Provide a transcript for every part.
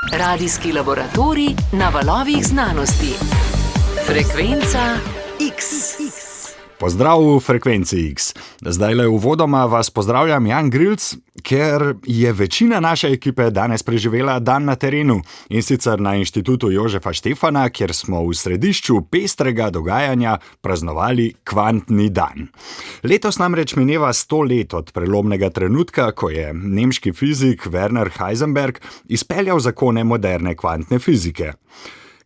Radijski laboratorij na valovih znanosti. Frekvenca X. Pozdrav v Frekvenci X. Zdajle uvodoma vas pozdravljam Jan Grilc, ker je večina naše ekipe danes preživela dan na terenu, in sicer na Inštitutu Jožefa Štefana, kjer smo v središču pestrega dogajanja praznovali kvantni dan. Letos namreč mineva 100 let od prelomnega trenutka, ko je nemški fizik Werner Heisenberg izpeljal zakone moderne kvantne fizike.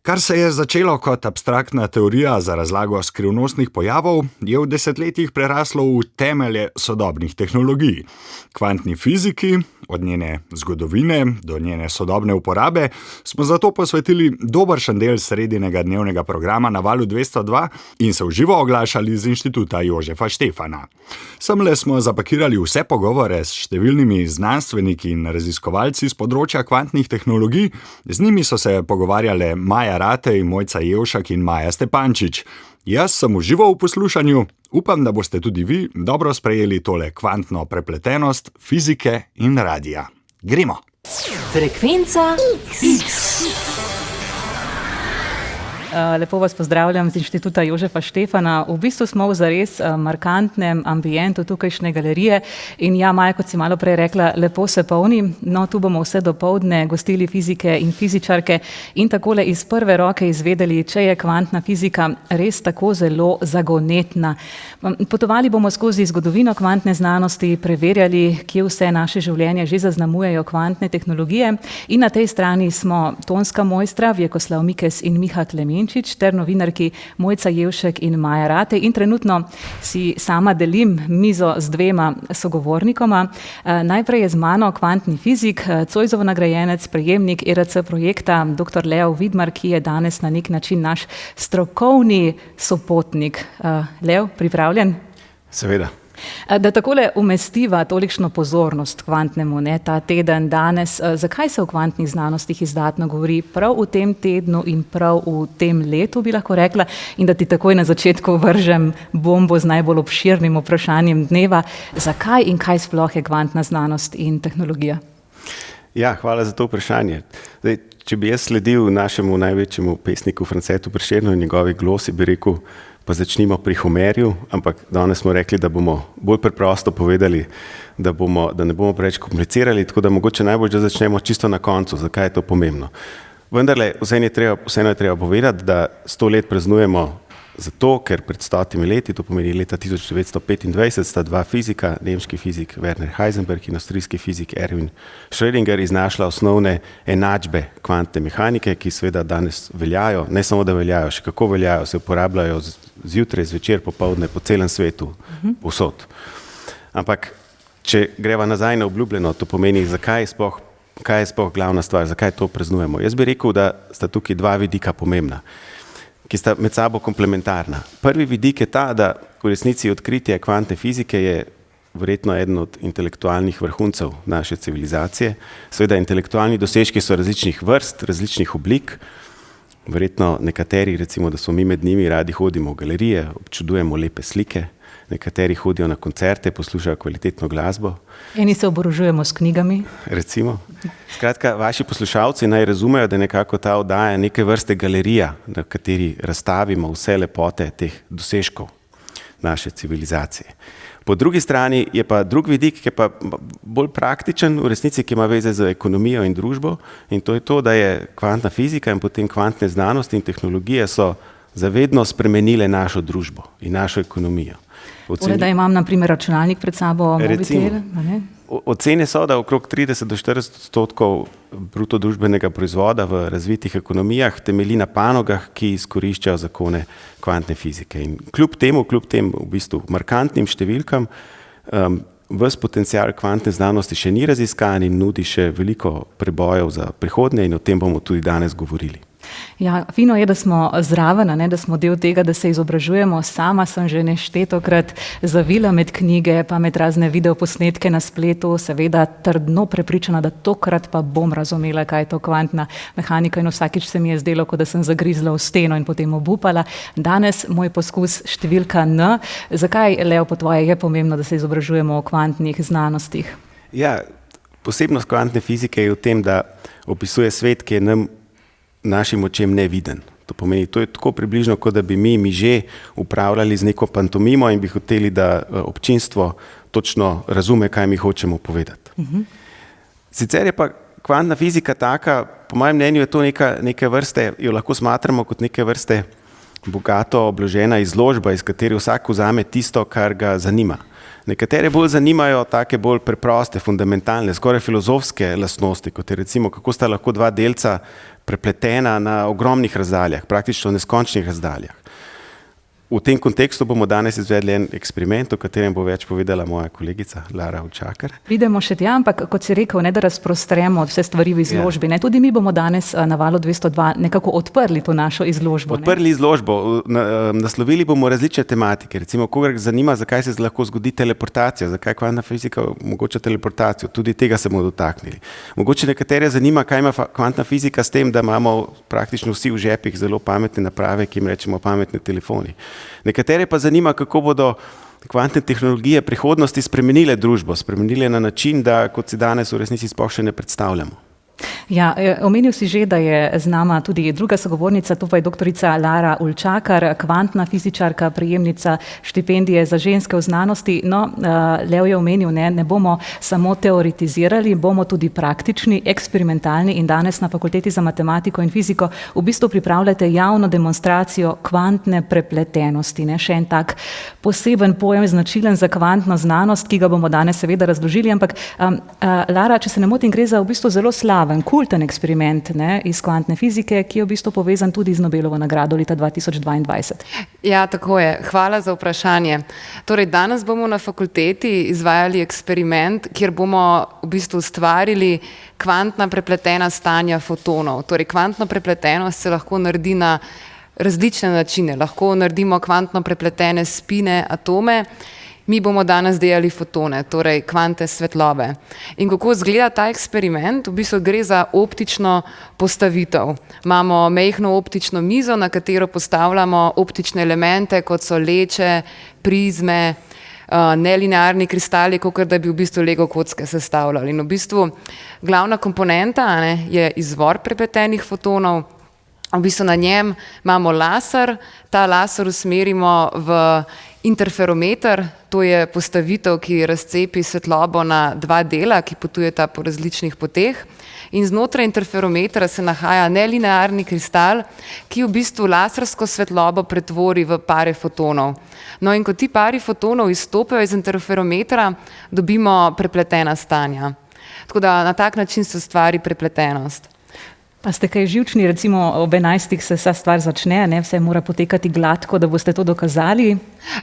Kar se je začelo kot abstraktna teorija za razlago skrivnostnih pojavov, je v desetletjih preraslo v temelje sodobnih tehnologij. Kvantni fiziki, od njene zgodovine do njene sodobne uporabe, smo zato posvetili dobršen del sredinega dnevnega programa na Valu 202 in se v živo oglašali z Inštituta Jožefa Štefana. Semle smo zapakirali vse pogovore s številnimi znanstveniki in raziskovalci z področja kvantnih tehnologij, z njimi so se pogovarjale Maja Ratej, Mojca Jevšak in Maja Stepančič. Jaz sem užival v poslušanju, upam, da boste tudi vi dobro sprejeli tole kvantno prepletenost fizike in radija. Gremo! Frekvenca X. Lepo vas pozdravljam z Inštituta Jožefa Štefana. V bistvu smo v zares markantnem ambientu tukajšnje galerije in ja, Maja, kot si malo prej rekla, lepo se polni. No, tu bomo vse dopoldne gostili fizike in fizičarke in takole iz prve roke izvedeli, če je kvantna fizika res tako zelo zagonetna. Potovali bomo skozi zgodovino kvantne znanosti, preverjali, kje vse naše življenje že zaznamujejo kvantne tehnologije, in na tej strani smo tonska mojstra Vjekoslav Mikes in Miha Klemenčič ter novinarki Mojca Jevšek in Maja Ratej, in trenutno si sama delim mizo z dvema sogovornikoma. Najprej je z mano kvantni fizik, Zoisovo nagrajenec, prejemnik ERC projekta, dr. Leo Vidmar, ki je danes na nek način naš strokovni sopotnik. Leo, pripravljen? Seveda. Da takole umestiva tolikšno pozornost kvantnemu, ta teden danes, zakaj se o kvantnih znanostih izdatno govori prav v tem tednu in prav v tem letu, bi lahko rekla, in da ti takoj na začetku vržem bombo z najbolj obširnim vprašanjem dneva, zakaj in kaj sploh je kvantna znanost in tehnologija? Ja, hvala za to vprašanje. Zdaj, če bi jaz sledil našemu največjemu pesniku Francetu Prešernu in njegovi glosi, bi rekel, pa začnimo pri Homerju, ampak danes smo rekli, da bomo bolj preprosto povedali, da ne bomo preveč komplicirali, tako da mogoče najbolj, da začnemo čisto na koncu, zakaj je to pomembno. Vendarle, vseeno je treba povedati, da 100 let praznujemo zato, ker pred 100 leti, to pomeni leta 1925, sta dva fizika, nemški fizik Werner Heisenberg in avstrijski fizik Erwin Schrödinger, iznašla osnovne enačbe kvantne mehanike, ki seveda danes veljajo, ne samo da veljajo, še kako veljajo, se uporabljajo zjutraj, zvečer, popoldne, po celem svetu, povsod. Ampak, če greva nazaj na obljubljeno, to pomeni, kaj je sploh glavna stvar, zakaj to praznujemo. Jaz bi rekel, da sta tukaj dva vidika pomembna, ki sta med sabo komplementarna. Prvi vidik je ta, da v resnici odkritje kvantne fizike je verjetno eden od intelektualnih vrhuncev naše civilizacije. Seveda intelektualni dosežki so različnih vrst, različnih oblik. Verjetno nekateri, recimo, da smo mi med njimi, radi hodimo v galerije, občudujemo lepe slike, nekateri hodijo na koncerte, poslušajo kvalitetno glasbo. Eni se oborožujemo s knjigami. Recimo. Skratka, vaši poslušalci naj razumejo, da nekako ta oddaja neke vrste galerija, na kateri razstavimo vse lepote teh dosežkov naše civilizacije. Po drugi strani je pa drug vidik, ki je pa bolj praktičen, v resnici, ki ima veze z ekonomijo in družbo, in to je to, da je kvantna fizika in potem kvantne znanosti in tehnologije so zavedno spremenile našo družbo in našo ekonomijo. Da imam na primer računalnik pred sabo, mobitel. Ocene so, da okrog 30 do 40% bruto družbenega proizvoda v razvitih ekonomijah temelji na panogah, ki izkoriščajo zakone kvantne fizike. In kljub tem v bistvu markantnim številkam, ves potencial kvantne znanosti še ni raziskan in nudi še veliko prebojev za prihodnje, in o tem bomo tudi danes govorili. Ja, fino je, da smo zraven, da smo del tega, da se izobražujemo. Sama sem že neštetokrat zavila med knjige, pa med razne videoposnetke na spletu, seveda trdno prepričana, da tokrat pa bom razumela, kaj je to kvantna mehanika, in vsakič se mi je zdelo, kot da sem zagrizla v steno in potem obupala. Danes moj poskus številka N. Zakaj, Leo, po tvoje je pomembno, da se izobražujemo o kvantnih znanostih? Ja, Posebnost kvantne fizike je v tem, da opisuje svet, ki je našim očem neviden. To pomeni, to je tako približno, kot da bi mi že upravljali z neko pantomimo in bi hoteli, da občinstvo točno razume, kaj mi hočemo povedati. Sicer je pa kvantna fizika taka, po mojem mnenju je to neke vrste, jo lahko smatramo kot neke vrste bogato obložena izložba, iz katere vsak vzame tisto, kar ga zanima. Nekatere bolj zanimajo take bolj preproste, fundamentalne, skoraj filozofske lastnosti, kot je recimo, kako sta lahko dva delca prepletena na ogromnih razdaljah, praktično neskončnih razdaljah. V tem kontekstu bomo danes izvedli en eksperiment, o katerem bo več povedala moja kolegica Lara Ulčakar. Pridemo še tja, ampak kot si rekel, ne da razprostremo vse stvari v izložbi. Ne? Tudi mi bomo danes na Valu 202 nekako odprli to našo izložbo. Odprli izložbo, naslovili bomo različne tematike. Recimo, koga zanima, zakaj se lahko zgodi teleportacija, zakaj kvantna fizika omogoča teleportacijo. Tudi tega se bomo dotaknili. Mogoče nekatere zanima, kaj ima kvantna fizika s tem, da imamo praktično vsi v žepih zelo pametne naprave, ki jim rečemo pametne telefoni. Nekatere pa zanima, kako bodo kvantne tehnologije prihodnosti spremenile družbo, spremenile na način, da kot si danes v resnici sploh še ne predstavljamo. Ja, omenil si že, da je z nama tudi druga sogovornica, to pa je doktorica Lara Ulčakar, kvantna fizičarka, prejemnica štipendije za ženske v znanosti. No, Lev je omenil, ne bomo samo teoretizirali, bomo tudi praktični, eksperimentalni in danes na Fakulteti za matematiko in fiziko v bistvu pripravljate javno demonstracijo kvantne prepletenosti. Ne? Še en tak poseben pojem, značilen za kvantno znanost, ki ga bomo danes seveda razložili, ampak Lara, če se ne motim, gre za v bistvu zelo slaven, kulten eksperiment iz kvantne fizike, ki je v bistvu povezan tudi z Nobelovo nagrado leta 2022. Ja, tako je. Hvala za vprašanje. Torej, danes bomo na fakulteti izvajali eksperiment, kjer bomo v bistvu ustvarili kvantna prepletena stanja fotonov. Torej, kvantno prepletenost se lahko naredi na različne načine. Lahko naredimo kvantno prepletene spine, atome. Mi bomo danes delali fotone, torej kvante svetlobe. In kako izgleda ta eksperiment? V bistvu gre za optično postavitev. Imamo majhno optično mizo, na katero postavljamo optične elemente, kot so leče, prizme, nelinearni kristali, kakor da bi v bistvu Lego kocke sestavljali. In v bistvu glavna komponenta je izvor prepletenih fotonov. V bistvu na njem imamo laser, ta laser usmerimo v interferometer, to je postavitev, ki razcepi svetlobo na dva dela, ki potujeta po različnih poteh. In znotraj interferometra se nahaja nelinearni kristal, ki v bistvu lasersko svetlobo pretvori v pare fotonov. No in ko ti pari fotonov izstopajo iz interferometra, dobimo prepletena stanja. Tako da na tak način se ustvari prepletenost. Pa ste kaj živčni, recimo ob 11. se vsa stvar začne, vse mora potekati gladko, da boste to dokazali?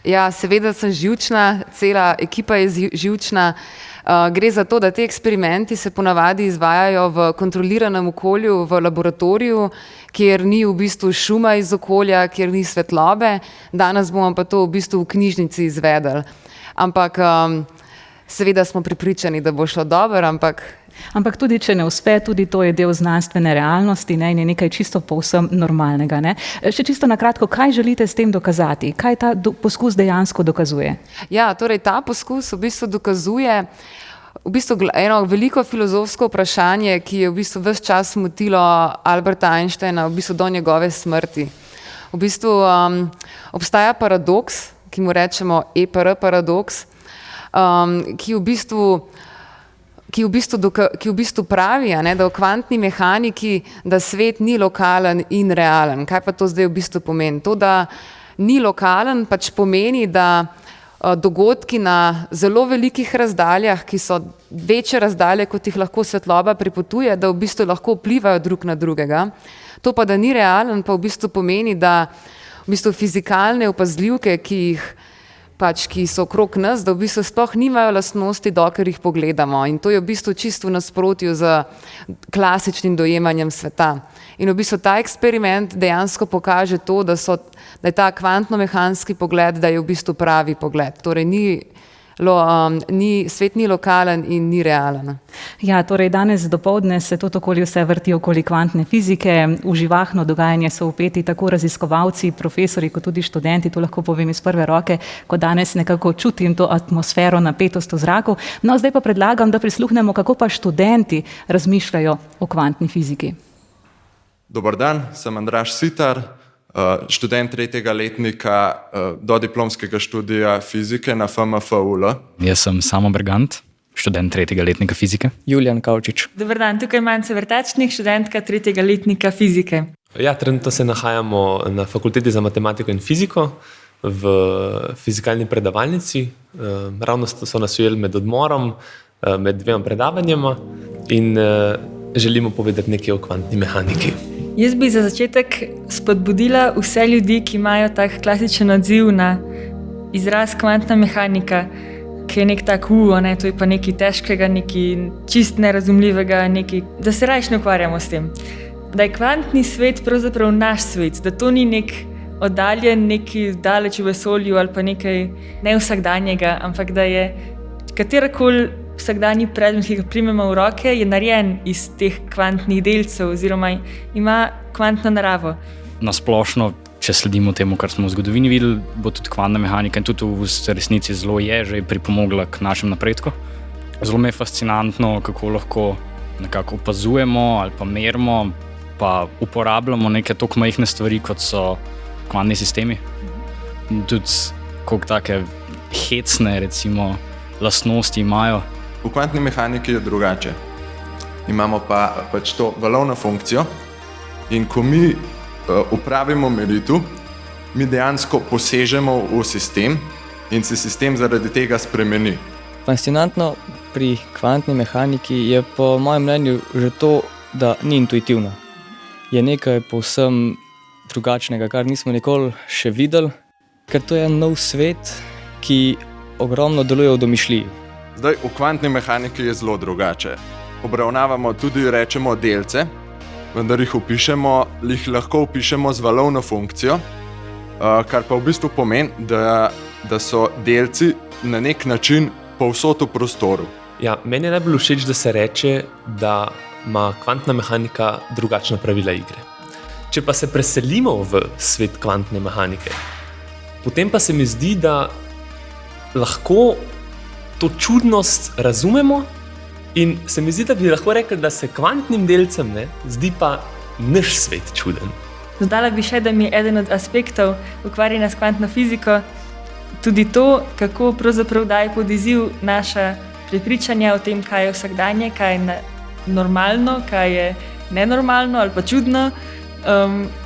Ja, seveda sem živčna, cela ekipa je živčna. Gre za to, da te eksperimenti se ponavadi izvajajo v kontroliranem okolju, v laboratoriju, kjer ni v bistvu šuma iz okolja, kjer ni svetlobe. Danes bomo pa to v bistvu v knjižnici izvedeli. Ampak seveda smo prepričani, da bo šlo dobro, Ampak tudi, če ne uspe, tudi to je del znanstvene realnosti in je nekaj čisto povsem normalnega. Še čisto na kratko, kaj želite s tem dokazati? Kaj ta poskus dejansko dokazuje? Ja, torej ta poskus v bistvu dokazuje eno veliko filozofsko vprašanje, ki je v bistvu ves čas motilo Alberta Einsteina v bistvu do njegove smrti. V bistvu obstaja paradoks, ki mu rečemo EPR paradoks, ki v bistvu pravi, da v kvantni mehaniki, da svet ni lokalen in realen. Kaj pa to zdaj v bistvu pomeni? To, da ni lokalen, pač pomeni, da dogodki na zelo velikih razdaljah, ki so večje razdalje, kot jih lahko svetloba pripotuje, da v bistvu lahko vplivajo drug na drugega. To pa, da ni realen, pa v bistvu pomeni, da v bistvu fizikalne opazljivke, ki so okrog nas, da v bistvu sploh nimajo lastnosti, dokler jih pogledamo. In to je v bistvu čisto v nasprotju z klasičnim dojemanjem sveta. In v bistvu ta eksperiment dejansko pokaže to, da je ta kvantno-mehanski pogled, da je v bistvu pravi pogled. Torej ni svet ni lokalen in ni realen. Ja, torej danes dopoldne se to okoli vse vrti okoli kvantne fizike. V živahno dogajanje so vpeti tako raziskovalci, profesori, kot tudi študenti, to lahko povem iz prve roke, ko danes nekako čutim to atmosfero, napetost v zraku. No, zdaj pa predlagam, da prisluhnemo, kako pa študenti razmišljajo o kvantni fiziki. Dober dan, sem Andraž Sitar, študent 3. letnika dodiplomskega študija fizike na FMFUL. Jaz sem Samo Bergant, študent 3. letnika fizike. Julijan Kavčič. Dober dan, tukaj je Mance Vrtačnik, študentka 3. letnika fizike. Ja, trenutno se nahajamo na Fakulteti za matematiko in fiziko v fizikalni predavalnici. Ravno so nas ujeli med odmorom, med dvema predavanjema in želimo povedati nekaj o kvantni mehaniki. Jaz bi za začetek spodbudila vse ljudi, ki imajo tak klasičen odziv na izraz kvantna mehanika, ki je nek tak to je pa nekaj težkega, nekaj čist nerazumljivega, da se raje ne ukvarjamo s tem. Da je kvantni svet pravzaprav naš svet, da to ni nek oddaljen, nekaj daleč v vesolju ali pa nekaj nevsakdanjega, ampak da je katerakoli vsakdanji predmet, ki ga primemo v roke, je narejen iz teh kvantnih delcev oziroma ima kvantno naravo. Na splošno, če sledimo temu, kar smo v zgodovini videli, bo tudi kvantna mehanika in tudi v resnici zelo je že pripomogla k našem napredku. Zelo mi je fascinantno, kako lahko nekako opazujemo ali pa merimo, pa uporabljamo neke toliko majhne stvari, kot so kvantni sistemi. Tudi koliko take hecne, recimo, lastnosti imajo. V kvantni mehaniki je drugače. Imamo pač to valovno funkcijo in ko mi upravimo meritev, mi dejansko posežemo v sistem in se sistem zaradi tega spremeni. Fascinantno pri kvantni mehaniki je po mojem mnenju že to, da ni intuitivno. Je nekaj povsem drugačnega, kar nismo nikoli še videli, ker to je nov svet, ki ogromno deluje v domišljiji. Zdaj, v kvantni mehaniki je zelo drugače. Obravnavamo tudi, rečemo, delce, vendar jih lahko opišemo z valovno funkcijo, kar pa v bistvu pomeni, da so delci na nek način povsod v prostoru. Ja, meni je najbolj všeč, da se reče, da ima kvantna mehanika drugačna pravila igre. Če pa se preselimo v svet kvantne mehanike, potem pa se mi zdi, da lahko to čudnost razumemo in se mi zdi, da bi lahko rekli, da se kvantnim delcem zdi pa naš svet čuden. Dodala bi še, da mi je eden od aspektov ukvarjanja s kvantno fiziko tudi to, kako pravzaprav daje pod izziv naša prepričanja o tem, kaj je vsakdanje, kaj je normalno, kaj je nenormalno ali pa čudno,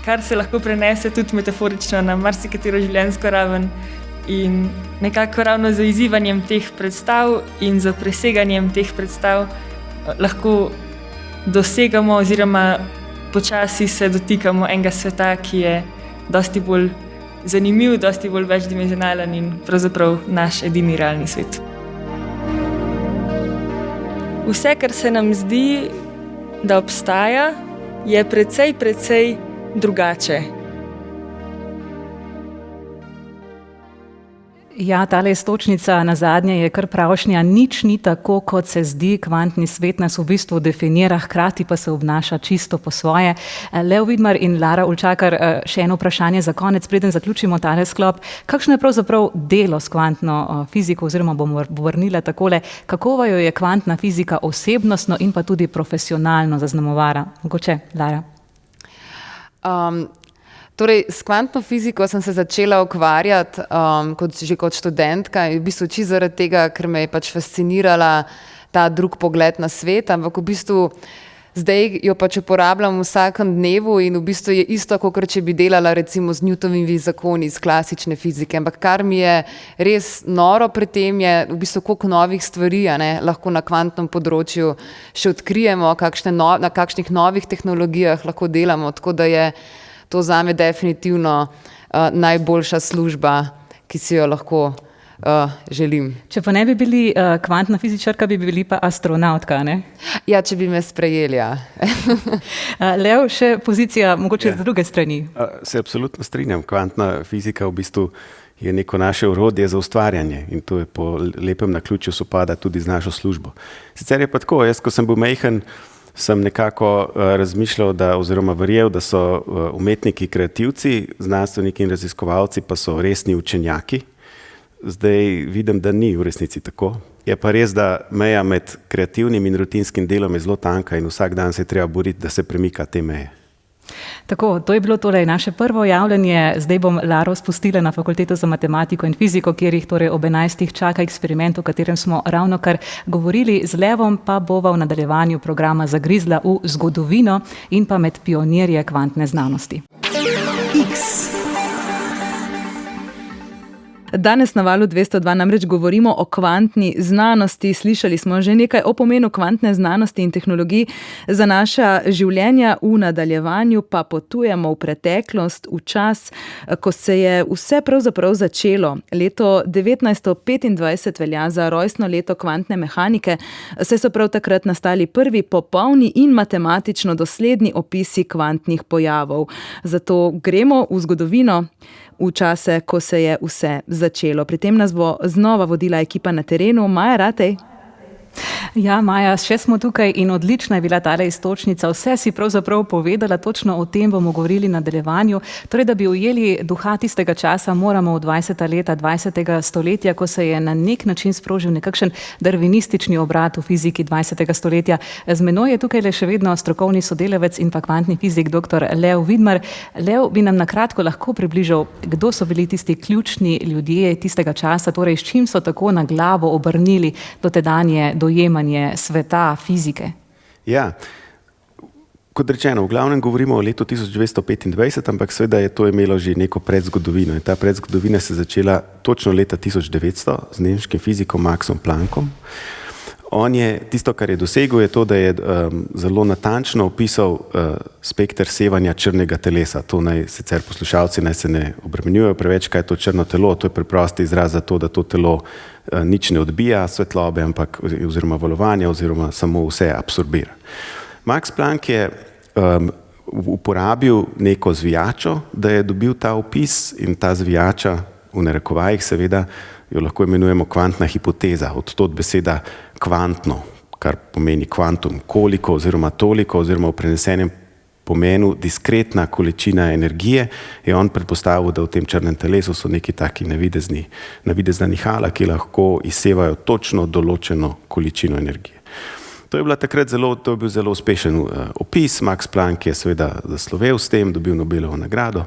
kar se lahko prenese tudi metaforično na marsikatero življenjsko raven. In nekako ravno z izzivanjem teh predstav in z preseganjem teh predstav lahko dosegamo oziroma počasi se dotikamo enega sveta, ki je dosti bolj zanimiv, dosti bolj večdimenzionalen in pravzaprav naš edini realni svet. Vse, kar se nam zdi, da obstaja, je precej drugače. Ja, tale iztočnica na zadnje je kar pravšnja, nič ni tako, kot se zdi, kvantni svet nas v bistvu definira, hkrati pa se obnaša čisto po svoje. Leo Vidmar in Lara Ulčakar, še eno vprašanje za konec, preden zaključimo tale sklop. Kakšno je pravzaprav delo s kvantno fiziko, oziroma bom vrnila takole, kako jo je kvantna fizika osebnostno in pa tudi profesionalno zaznamovala? Mogoče, Lara? Torej, s kvantno fiziko sem se začela ukvarjati kot študentka in v bistvu čisto zaradi tega, ker me je pač fascinirala ta drug pogled na svet, ampak v bistvu zdaj jo pač uporabljam v vsakem dnevu in v bistvu je isto, kot če bi delala recimo z Newtonovimi zakoni iz klasične fizike. Ampak kar mi je res noro pri tem je v bistvu koliko novih stvari lahko na kvantnem področju še odkrijemo, na kakšnih novih tehnologijah lahko delamo, tako da je to zame definitivno najboljša služba, ki si jo lahko želim. Če pa ne bi bili kvantna fizičarka, bi bili pa astronautka, ne? Ja, če bi me sprejeli, ja. Leo, še pozicija mogoče z druge strani. Se absolutno strinjam. Kvantna fizika v bistvu je neko naše orodje za ustvarjanje in to je po lepem naključju sopada tudi z našo službo. Sicer je pa tako, jaz, ko sem bil majhen, sem nekako razmišljal, oziroma verjel, da so umetniki kreativci, znanstveniki in raziskovalci pa so resni učenjaki. Zdaj vidim, da ni v resnici tako. Je pa res, da meja med kreativnim in rutinskim delom je zelo tanka in vsak dan se je treba boriti, da se premika te meje. Tako, to je bilo torej naše prvo javljanje. Zdaj bom Laro spustila na Fakulteto za matematiko in fiziko, kjer jih torej ob 11. čaka eksperiment, o katerem smo ravnokar govorili. Z Levom pa bova v nadaljevanju programa zagrizla v zgodovino in pa med pionirje kvantne znanosti. Danes na Valu 202 namreč govorimo o kvantni znanosti. Slišali smo že nekaj o pomenu kvantne znanosti in tehnologij za naša življenja. V nadaljevanju pa potujemo v preteklost, v čas, ko se je vse pravzaprav začelo. Leto 1925 velja za rojstno leto kvantne mehanike, saj so prav takrat nastali prvi popolni in matematično dosledni opisi kvantnih pojavov. Zato gremo v zgodovino, v čase, ko se je vse začelo. Pri tem nas bo znova vodila ekipa na terenu. Maja Ratej. Ja, Maja, še smo tukaj in odlična je bila tale iztočnica. Vse si pravzaprav povedala, točno o tem bomo govorili na nadaljevanju. Torej, da bi ujeli duha tistega časa, moramo v 20. leta 20. stoletja, ko se je na nek način sprožil nekakšen darvinistični obrat v fiziki 20. stoletja. Z menoj je tukaj le še vedno strokovni sodelavec in pa kvantni fizik dr. Lev Vidmar. Lev, bi nam na kratko lahko približal, kdo so bili tisti ključni ljudje tistega časa, torej s čim so tako na glavo obrnili dotedanje dojemanje sveta, fizike? Ja, kot rečeno, v glavnem govorimo o letu 1925, ampak seveda je to imelo že neko predzgodovino in ta predzgodovina se začela točno leta 1900 z nemškim fizikom Maxom Planckom. On je, tisto, kar je dosegel, je to, da je zelo natančno opisal spekter sevanja črnega telesa. To sicer poslušalci se ne obremenjujejo preveč, kaj je to črno telo. To je preprosti izraz za to, da to telo nič ne odbija svetlobe, ampak oziroma valovanja, oziroma samo vse absorbira. Max Planck je uporabil neko zvijačo, da je dobil ta opis in ta zvijača, v narekovajih seveda, jo lahko imenujemo kvantna hipoteza, od tod beseda kvantno, kar pomeni kvantum, koliko oziroma toliko oziroma v prenesenem pomenu diskretna količina energije, je on predpostavil, da v tem črnem telesu so neki taki navidezna nihala, ki lahko izsevajo točno določeno količino energije. To je bil zelo uspešen opis. Max Planck je seveda zaslovel s tem, dobil Nobelovo nagrado.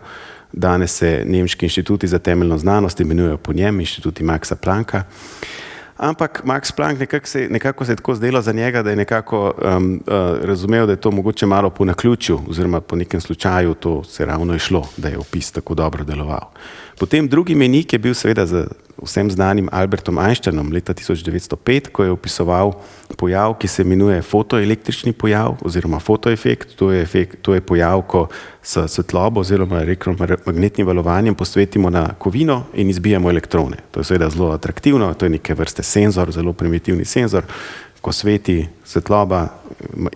Danes se nemški inštituti za temeljno znanost imenujejo po njem, inštituti Maxa Plancka. Ampak Max Planck nekako se je tako zdelo za njega, da je nekako razumel, da je to mogoče malo po naključju oziroma po nekem slučaju to se ravno je šlo, da je opis tako dobro deloval. Potem drugi mejnik je bil seveda z vsem znanim Albertom Einsteinom leta 1905, ko je opisoval pojav, ki se imenuje fotoelektrični pojav oziroma fotoefekt. To je pojav, ko s svetlobo oziroma elektromagnetnim valovanjem posvetimo na kovino in izbijamo elektrone. To je seveda zelo atraktivno, to je neke vrste senzor, zelo primitivni senzor. Ko sveti svetloba,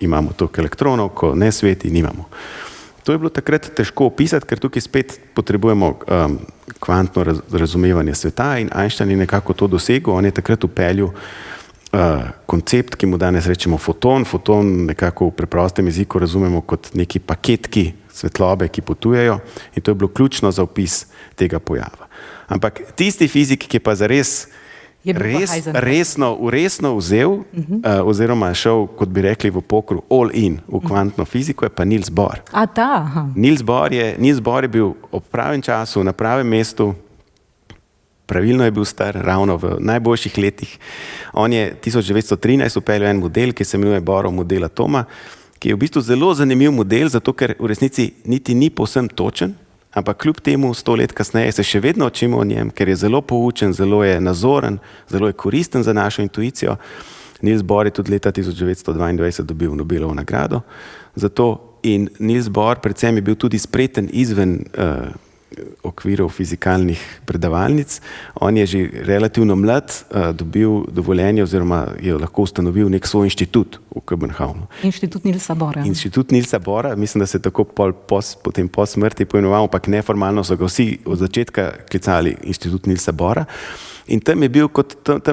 imamo toliko elektronov, ko ne sveti, nimamo. To je bilo takrat težko opisati, ker tukaj spet potrebujemo kvantno razumevanje sveta in Einstein je nekako to dosegel. On je takrat vpeljal koncept, ki mu danes rečemo foton. Foton nekako v preprostem jeziku razumemo kot neki paketki svetlobe, ki potujejo in to je bilo ključno za opis tega pojava. Ampak tisti fizik, ki je pa zares resno vzel oziroma šel, kot bi rekli v pokru, all in v kvantno fiziko, je pa Niels Bohr. Niels Bohr je bil ob pravem času, na pravem mestu, pravilno je bil star, ravno v najboljših letih. On je 1913 vpeljal en model, ki se imenuje Bohrov model atoma, ki je v bistvu zelo zanimiv model, zato ker v resnici niti ni povsem točen, ampak kljub temu 100 let kasneje se še vedno učimo o njem, ker je zelo poučen, zelo je nazoren, zelo je koristen za našo intuicijo. Niels Bohr je tudi leta 1922 dobil Nobelovo nagrado za to in Niels Bohr predvsem je bil tudi spreten izven okvirov fizikalnih predavalnic. On je že relativno mlad dobil dovoljenje oziroma je lahko ustanovil nek svoj inštitut v Kopenhavnu. Inštitut Nilsa Bora. Inštitut Nilsa Bora, mislim, da se tako potem po smrti poimenoval, ampak neformalno so ga vsi od začetka klicali Inštitut Nilsa Bora. In tam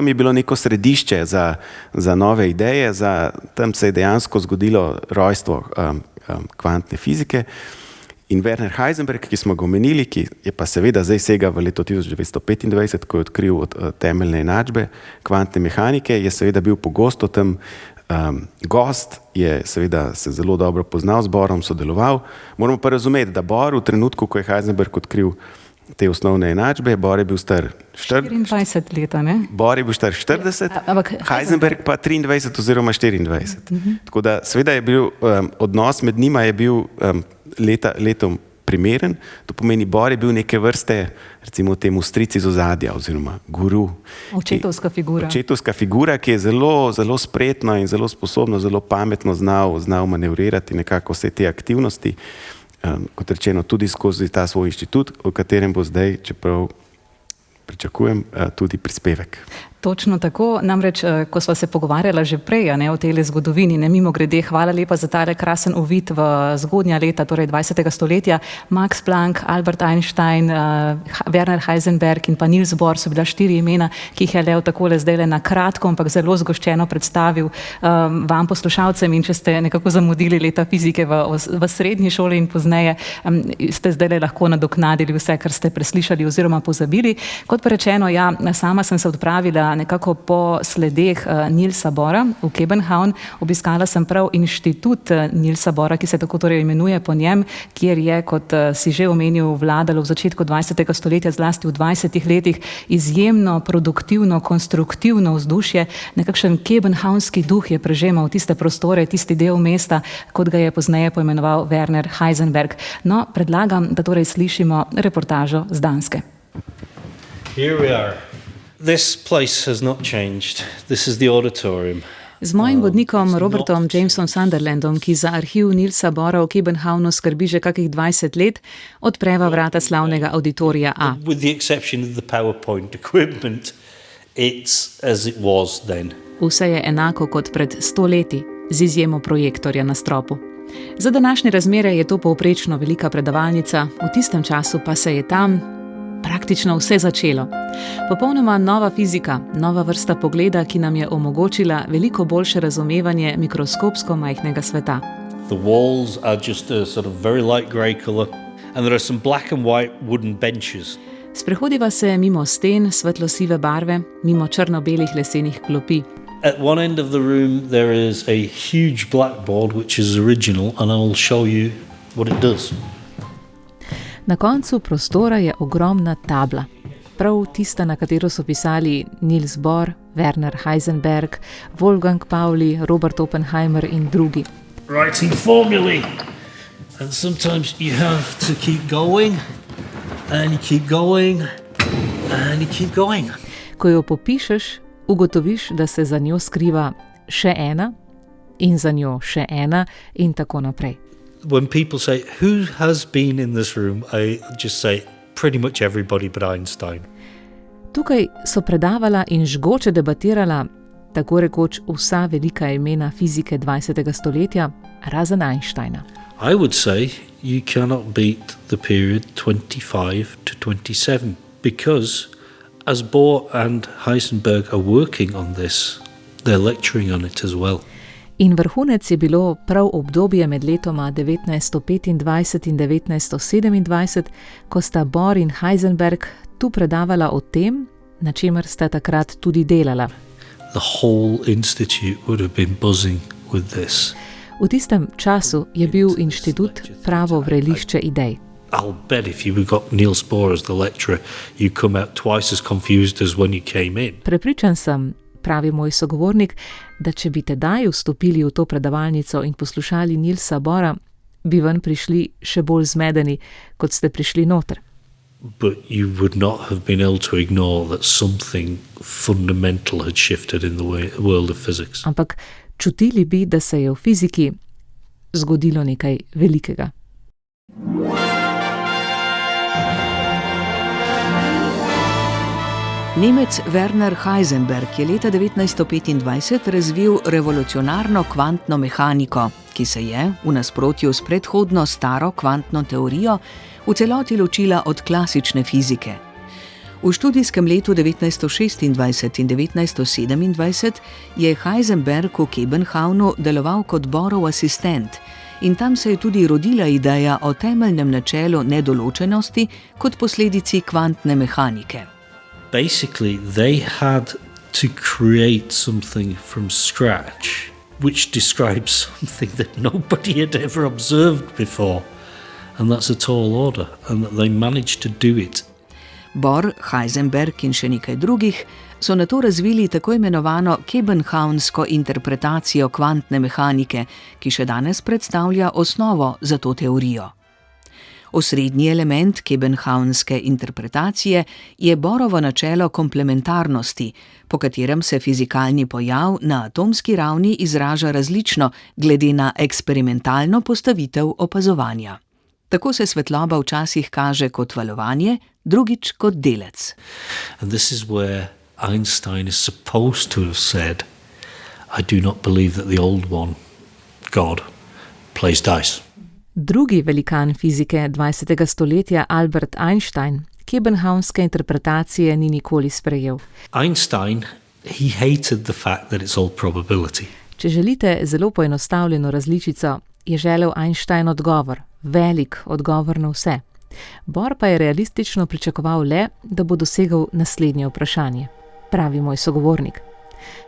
je bilo neko središče za nove ideje, tam se je dejansko zgodilo rojstvo kvantne fizike. In Werner Heisenberg, ki smo ga omenili, ki je pa seveda zdaj sega v leto 1925, ko je odkril temeljne enačbe kvantne mehanike, je seveda bil pogosto tam gost, je seveda se zelo dobro poznal z Borom, sodeloval. Moramo pa razumeti, da Bohr v trenutku, ko je Heisenberg odkril te osnovne enačbe, Bohr je bil star 24 leta, ne? Bohr je bil star 40, Heisenberg pa 23 oziroma 24. Tako da seveda je bil odnos med njima je bil letom primeren, to pomeni, Bohr je bil neke vrste, recimo temu stric iz ozadja oziroma guru. Očetovska figura. Očetovska figura, ki je zelo spretno in zelo sposobno, zelo pametno znal manevrirati nekako vse te aktivnosti, kot rečeno, tudi skozi ta svoj inštitut, v katerem bo zdaj, čeprav pričakujem, tudi prispevek. Točno tako, namreč, ko sva se pogovarjala že prej o tej zgodovini, ne mimogrede, hvala lepa za tale krasen uvid v zgodnja leta, torej 20. stoletja. Max Planck, Albert Einstein, Werner Heisenberg in pa Niels Bohr so bila 4 imena, ki jih je Leo takole zdajle na kratko, ampak zelo zgoščeno predstavil vam poslušalcem, in če ste nekako zamudili leta fizike v srednji šoli in pozneje, ste zdajle lahko nadoknadili vse, kar ste preslišali oziroma pozabili. Kot pa rečeno, ja, sama sem se odpravila nekako po sledeh Nilsa Bora v Kopenhavn. Obiskala sem prav inštitut Nilsa Bora, ki se tako torej imenuje po njem, kjer je, kot si že omenil, vladalo v začetku 20. stoletja, zlasti v 20. letih, izjemno produktivno, konstruktivno vzdušje. Nekakšen kopenhavnski duh je prežemal tiste prostore, tisti del mesta, kot ga je pozneje poimenoval Werner Heisenberg. No, predlagam, da torej slišimo reportažo z Danske. Here we are. This place has not changed. This is the auditorium. Z mojim vodnikom Robertom Jamesom Sunderlandom, ki za arhiv Nilsa Bora v Kopenhavnu skrbi že kakih 20 let, odpreva vrata slavnega auditorija A. With the exception of the PowerPoint equipment, it's as it was then. Vse je enako kot pred 100 leti, z izjemo projektorja na stropu. Za današnje razmere je to povprečno velika predavalnica, v tistem času pa se je tam praktično vse začelo. Popolnoma nova fizika, nova vrsta pogleda, ki nam je omogočila veliko boljše razumevanje mikroskopsko majhnega sveta. The walls are just a sort of very light grey color and there are some black and white wooden benches. Sprehodiva se mimo sten svetlo-sive barve, mimo črno-belih lesenih klopi. At one end of the room there is a huge blackboard which is original and I'll show you what it does. Na koncu prostora je ogromna tabla, prav tista, na katero so pisali Niels Bohr, Werner Heisenberg, Wolfgang Pauli, Robert Oppenheimer in drugi. Writing formulae. And sometimes you have to keep going and you keep going and you keep going. Ko jo popišeš, ugotoviš, da se za njo skriva še ena in za njo še ena in tako naprej. When people say, who has been in this room, I just say, pretty much everybody but Einstein. Tukaj so predavala in žgoče debatirala tako rekoč vsa velika imena fizike 20. stoletja, razen Einsteina. I would say you cannot beat the period 25 to 27 because as Bohr and Heisenberg are working on this, they're lecturing on it as well. In vrhunec je bilo prav obdobje med letoma 1925 in 1927, ko sta Bohr in Heisenberg tu predavala o tem, na čemer sta takrat tudi delala. The whole institute would have been buzzing with this. V tistem času je bil inštitut pravo vrelišče idej. I'll bet if you got Niels Bohr as the lecturer, you come out twice as confused as when you came in. Prepričan sem, pravi moj sogovornik, da če bi tedaj vstopili v to predavalnico in poslušali Nielsa Bora, bi ven prišli še bolj zmedeni, kot ste prišli noter. But you would not have been able to ignore that something fundamental had shifted in the world of physics. Ampak čutili bi, da se je v fiziki zgodilo nekaj velikega. Nemec Werner Heisenberg je leta 1925 razvil revolucionarno kvantno mehaniko, ki se je, v nasprotju s predhodno staro kvantno teorijo, v celoti ločila od klasične fizike. V študijskem letu 1926 in 1927 je Heisenberg v Kopenhavnu deloval kot Bohrov asistent in tam se je tudi rodila ideja o temeljnem načelu nedoločenosti kot posledici kvantne mehanike. Basically, they had to create something from scratch, which describes something that nobody had ever observed before, and that's a tall order, and that they managed to do it. Bohr, Heisenberg in še nekaj drugih so nato razvili tako imenovano kopenhavnsko interpretacijo kvantne mehanike, ki še danes predstavlja osnovo za to teorijo. Osrednji element kopenhavnske interpretacije je Bohrovo načelo komplementarnosti, po katerem se fizikalni pojav na atomski ravni izraža različno glede na eksperimentalno postavitev opazovanja. Tako se svetloba včasih kaže kot valovanje, drugič kot delec. And this is where Einstein is supposed to have said, I do not believe that the old one, God, plays dice. Drugi velikan fizike 20. stoletja Albert Einstein kopenhavnske interpretacije ni nikoli sprejel. Einstein, he hated the fact that it's all probability. Če želite zelo poenostavljeno različico, je želel Einstein odgovor, velik odgovor na vse. Bohr pa je realistično pričakoval le, da bo dosegel naslednje vprašanje, pravi moj sogovornik.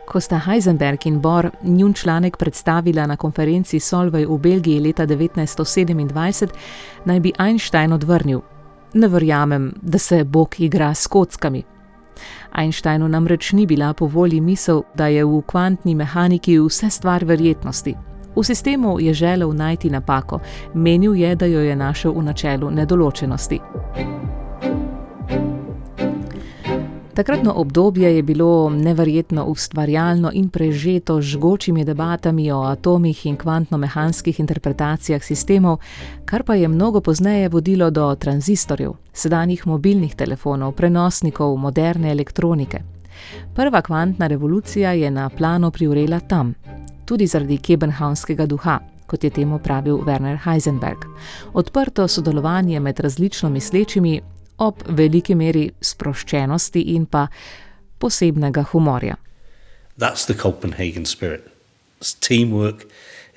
Ko sta Heisenberg in Bohr njun članek predstavila na konferenci Solvay v Belgiji leta 1927, naj bi Einstein odvrnil: ne verjamem, da se Bog igra s kockami. Einsteinu namreč ni bila po volji misel, da je v kvantni mehaniki vse stvar verjetnosti. V sistemu je želel najti napako, menil je, da jo je našel v načelu nedoločenosti. Takratno obdobje je bilo neverjetno ustvarjalno in prežeto z žgočimi debatami o atomih in kvantno-mehanskih interpretacijah sistemov, kar pa je mnogo pozneje vodilo do tranzistorjev, sedanjih mobilnih telefonov, prenosnikov, moderne elektronike. Prva kvantna revolucija je na plano privrela tam, tudi zaradi kopenhavnskega duha, kot je temu pravil Werner Heisenberg. Odprto sodelovanje med različno mislečimi ob veliki meri sproščenosti in pa posebnega humorja. That's the Copenhagen spirit. It's teamwork,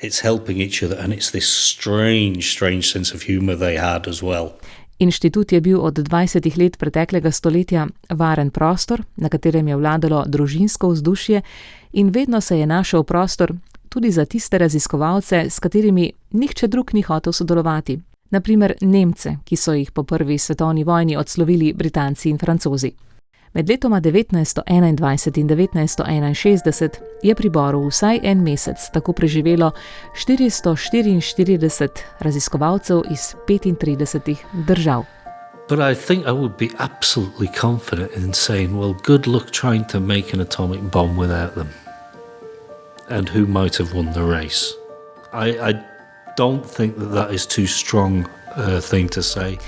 it's helping each other, and it's this strange sense of humor they had as well. Inštitut je bil od 20 let preteklega stoletja varen prostor, na katerem je vladalo družinsko vzdušje in vedno se je našel prostor tudi za tiste raziskovalce, s katerimi nihče drug ni hotel sodelovati. Na primer Nemce, ki so jih po prvi svetovni vojni odslovili Britanci in Francozi. Med letoma 1921 in 1961 je pri Bohru vsaj en mesec tako preživelo 444 raziskovalcev iz 35 držav. But I think I would be absolutely confident in saying, well, good luck trying to make an atomic bomb without them. And who might have won the race? I don't think that is too strong a thing to say.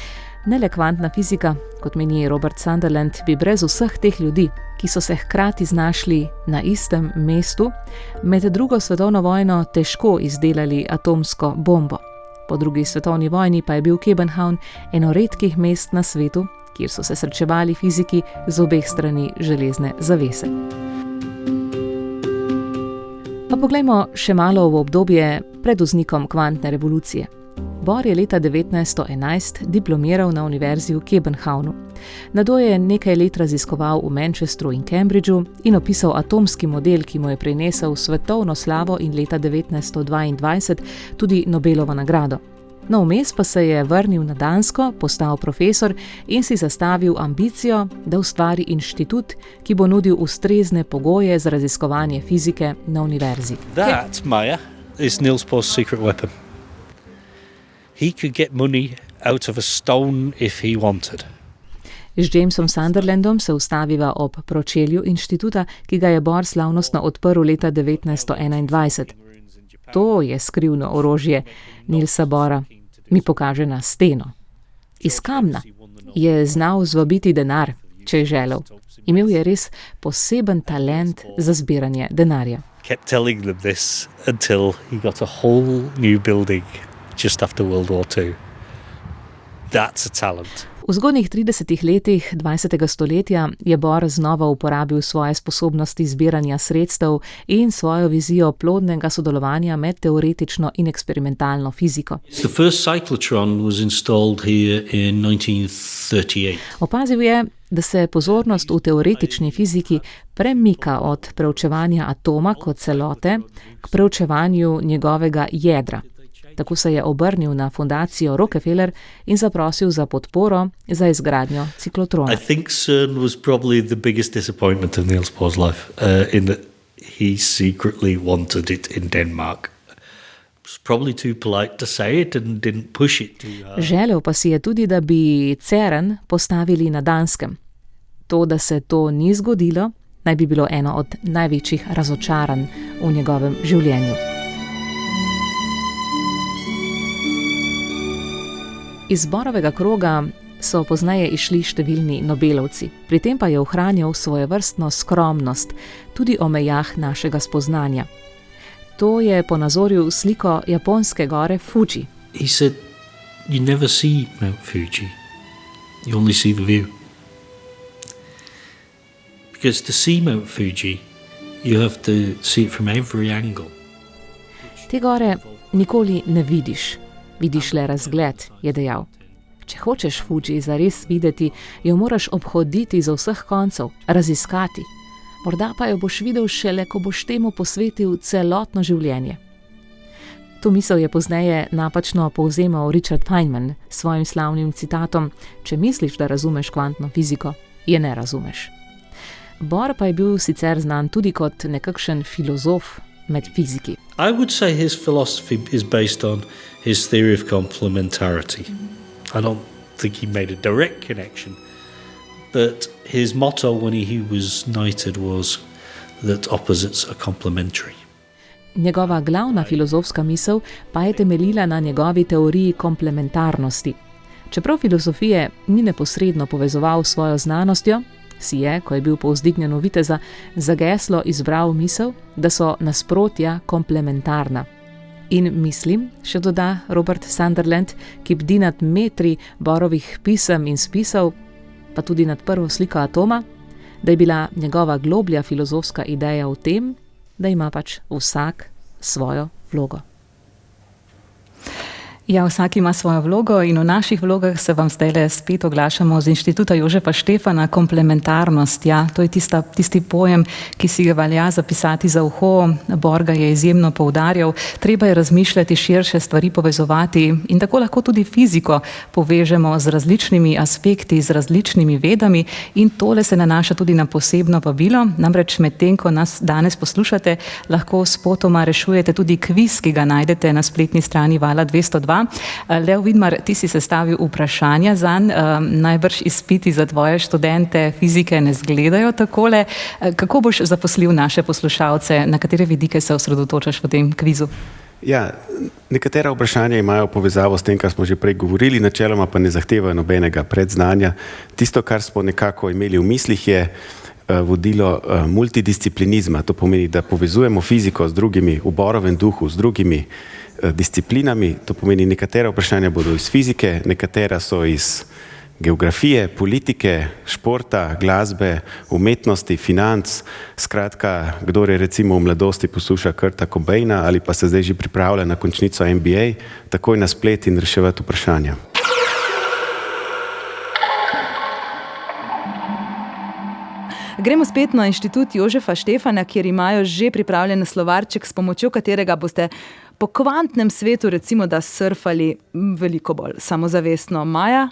Ne le kvantna fizika, kot meni Robert Sunderland, bi brez vseh teh ljudi, ki so se hkrati znašli na istem mestu, med drugo svetovno vojno težko izdelali atomsko bombo. Po drugi svetovni vojni pa je bil Kopenhavn eno redkih mest na svetu, kjer so se srečevali fiziki z obeh strani železne zavese. Pa poglejmo še malo v obdobje pred vznikom kvantne revolucije. Bohr je leta 1911 diplomiral na univerzi v Kopenhavnu. Nato je nekaj let raziskoval v Manchesteru in Cambridgeu in opisal atomski model, ki mu je prinesel svetovno slavo in leta 1922 tudi Nobelovo nagrado. No, vmes pa se je vrnil na Dansko, postal profesor in si zastavil ambicijo, da ustvari inštitut, ki bo nudil ustrezne pogoje za raziskovanje fizike na univerzi. That, Maya, is Niels Bohr's secret weapon. He could get money out of a stone if he wanted. Z Jamesom Sunderlandom se ustaviva ob pročelju inštituta, ki ga je Bohr slavnostno odprl leta 1921. To je skrivno orožje Nielsa Bohra. Mi pokaže na steno. Iz kamna je znal zvabiti denar če je želel. Imel je res poseben talent za zbiranje denarja. Kept telling them this until he got a whole new building just after World War II. That's a talent. V zgodnjih 30 letih 20. stoletja je Bohr znova uporabil svoje sposobnosti zbiranja sredstev in svojo vizijo plodnega sodelovanja med teoretično in eksperimentalno fiziko. The first cyclotron was installed here in 1938. Opazil je, da se pozornost v teoretični fiziki premika od preučevanja atoma kot celote k preučevanju njegovega jedra. Tako se je obrnil na fundacijo Rockefeller in zaprosil za podporo za izgradnjo ciklotrona. I think CERN was probably the biggest disappointment of Niels Bohr's life, in that he secretly wanted it in Denmark. Was probably too polite to say it and didn't push it too hard. Želel pa si je tudi, da bi CERN postavili na Danskem. To, da se to ni zgodilo, naj bi bilo eno od največjih razočaranj v njegovem življenju. Iz Bohrovega kroga so pozneje išli številni Nobelovci, pri tem pa je ohranjal svojevrstno skromnost tudi o mejah našega spoznanja. To je ponazoril sliko japonske gore Fuji. He said, you never see Mount Fuji. You only see the view. Because to see Mount Fuji, you have to see it from every angle. Te gore nikoli ne vidiš. Vidiš le razgled, je dejal. Če hočeš Fuji zares videti, jo moraš obhoditi z vseh koncev, raziskati. Morda pa jo boš videl šele, ko boš temu posvetil celotno življenje. To misel je pozneje napačno povzemal Richard Feynman s svojim slavnim citatom: če misliš, da razumeš kvantno fiziko, je ne razumeš. Bohr pa je bil sicer znan tudi kot nekakšen filozof med fiziki. I would say his philosophy is based on his theory of complementarity. I don't think he made a direct connection, but his motto when he was knighted was that opposites are complementary. Njegova glavna filozofska misel pa je temeljila na njegovi teoriji komplementarnosti. Čeprav filozofije ni neposredno povezoval s svojo znanostjo, si je, ko je bil povzdignjen v viteza, za geslo izbral misel, da so nasprotja komplementarna. In mislim, še doda Robert Sunderland, ki bdi nad metri Bohrovih pisem in spisov, pa tudi nad prvo sliko atoma, da je bila njegova globlja filozofska ideja v tem, da ima pač vsak svojo vlogo. Ja, vsak ima svojo vlogo in v naših vlogah se vam zdajle spet oglašamo z Inštituta Jožefa Štefana. Komplementarnost, ja, to je tisti pojem, ki si ga velja zapisati za uho. Bohr ga je izjemno poudarjal. Treba je razmišljati širše, stvari povezovati in tako lahko tudi fiziko povežemo z različnimi aspekti, z različnimi vedami in tole se nanaša tudi na posebno vabilo. Namreč medtem, ko nas danes poslušate, lahko spotoma rešujete tudi kviz, ki ga najdete na spletni strani Vala 202. Leo Vidmar, ti si sestavil vprašanja zanj, najbrž izpiti za tvoje študente fizike ne zgledajo takole. Kako boš zaposlil naše poslušalce, na katere vidike se osredotočaš v tem kvizu? Ja, nekatera vprašanja imajo povezavo s tem, kar smo že prej govorili, načeloma pa ne zahtevajo nobenega predznanja. Tisto, kar smo nekako imeli v mislih, je vodilo multidisciplinizma. To pomeni, da povezujemo fiziko z drugimi, v Bohrovem duhu, z drugimi disciplinami. To pomeni, nekatera vprašanja bodo iz fizike, nekatera so iz geografije, politike, športa, glasbe, umetnosti, financ. Skratka, kdor je recimo v mladosti posluša Kurta Cobaina ali pa se zdaj že pripravlja na končnico MBA, takoj na splet in reševati vprašanja. Gremo spet na Inštitut Jožefa Štefana, kjer imajo že pripravljen slovarček, s pomočjo katerega boste po kvantnem svetu recimo da surfali veliko bolj samozavestno. Maja?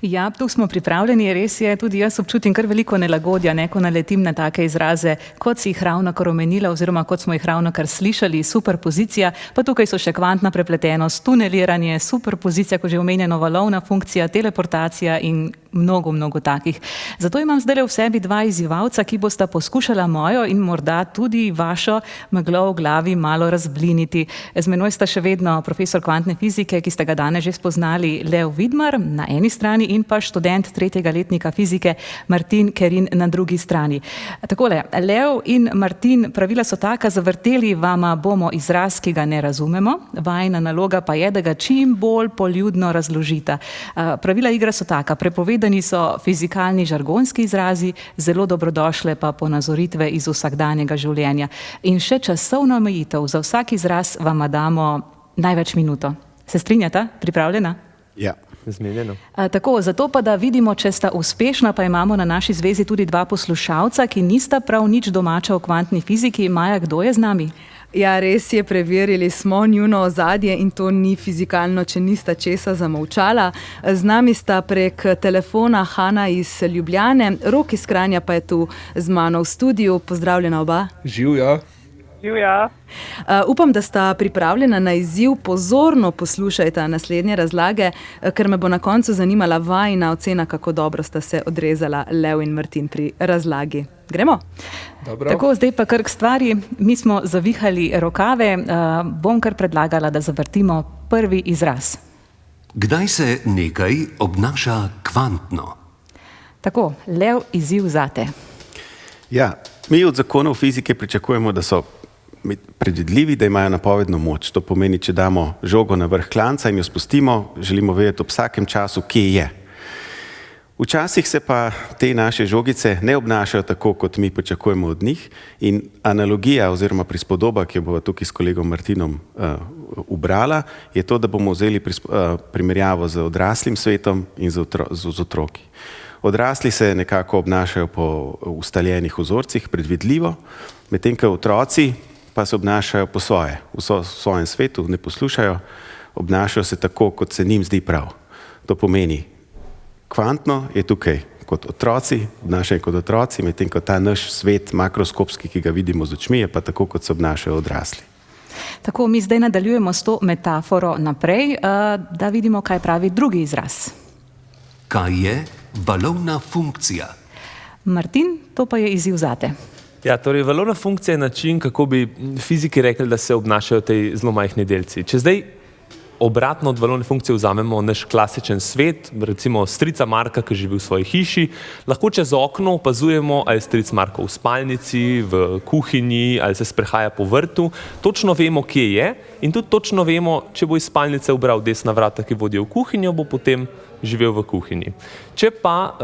Ja, tu smo pripravljeni, res je, tudi jaz občutim kar veliko nelagodja, ko naletim na take izraze, kot si jih ravnokar omenila oziroma kot smo jih ravnokar slišali, superpozicija, pa tukaj so še kvantna prepletenost, tuneliranje, superpozicija, ko že omenjeno valovna funkcija, teleportacija in mnogo takih. Zato imam zdaj v sebi dva izzivalca, ki bosta poskušala mojo in morda tudi vašo meglo v glavi malo razbliniti. Z menoj sta še vedno profesor kvantne fizike, ki ste ga danes že spoznali, Leo Vidmar na eni strani in pa študent 3. letnika fizike Martin Kerin na drugi strani. Takole, Leo in Martin, pravila so taka, zavrteli vama bomo izraz, ki ga ne razumemo, vajina naloga pa je, da ga čim bolj poljudno razložita. Pravila igre so taka, prepovedani so fizikalni žargonski izrazi, zelo dobrodošle pa ponazoritve iz vsakdanjega življenja. In še časovno omejitev, za vsak izraz vama damo največ minuto. Se strinjata? Pripravljena? Ja. Zmenjeno. Tako, zato pa da vidimo, če sta uspešna, pa imamo na naši zvezi tudi dva poslušalca, ki nista prav nič domača v kvantni fiziki. Maja, kdo je z nami? Ja, res je, preverili smo njuno ozadje in to ni fizikalno, če nista česa zamolčala. Z nami sta prek telefona Hana iz Ljubljane, Rok iz Kranja pa je tu z mano v studiu. Pozdravljena oba. Živja. Upam, da sta pripravljena na izziv. Pozorno poslušajte naslednje razlage, ker me bo na koncu zanimala vajina ocena, kako dobro sta se odrezala Leo in Martin pri razlagi. Gremo? Dobro. Tako, zdaj pa kar k stvari. Mi smo zavihali rokave. Bom kar predlagala, da zavrtimo prvi izraz. Kdaj se nekaj obnaša kvantno? Tako, Leo, izziv zate. Ja, mi od zakonov fizike pričakujemo, da so predvidljivi, da imajo napovedno moč. To pomeni, če damo žogo na vrh klanca in jo spustimo, želimo vedeti ob vsakem času, kje je. Včasih se pa te naše žogice ne obnašajo tako, kot mi pričakujemo od njih, in analogija oziroma prispodoba, ki jo bova tukaj s kolegom Martinom ubrala, je to, da bomo vzeli primerjavo z odraslim svetom in z otroki. Odrasli se nekako obnašajo po ustaljenih vzorcih, predvidljivo, medtem ko otroci pa se obnašajo po svoje, v svojem svetu, ne poslušajo, obnašajo se tako, kot se njim zdi prav. To pomeni, kvantno je tukaj kot otroci, obnašajo kot otroci, medtem ko ta naš svet makroskopski, ki ga vidimo z očmi, je pa tako, kot se obnašajo odrasli. Tako, mi zdaj nadaljujemo s to metaforo naprej, da vidimo, kaj pravi drugi izraz. Kaj je valovna funkcija? Martin, to pa je izziv zate. Ja, torej valovna funkcija je način, kako bi fiziki rekli, da se obnašajo tej zelo majhni delci. Če zdaj obratno od valovne funkcije vzamemo naš klasičen svet, recimo strica Marka, ki živi v svoji hiši, lahko čez okno opazujemo, ali je stric Marko v spalnici, v kuhinji, ali se sprehaja po vrtu. Točno vemo, kje je, in tudi točno vemo, če bo iz spalnice ubral desna vrata, ki vodijo v kuhinjo, bo potem živel v kuhinji. Če pa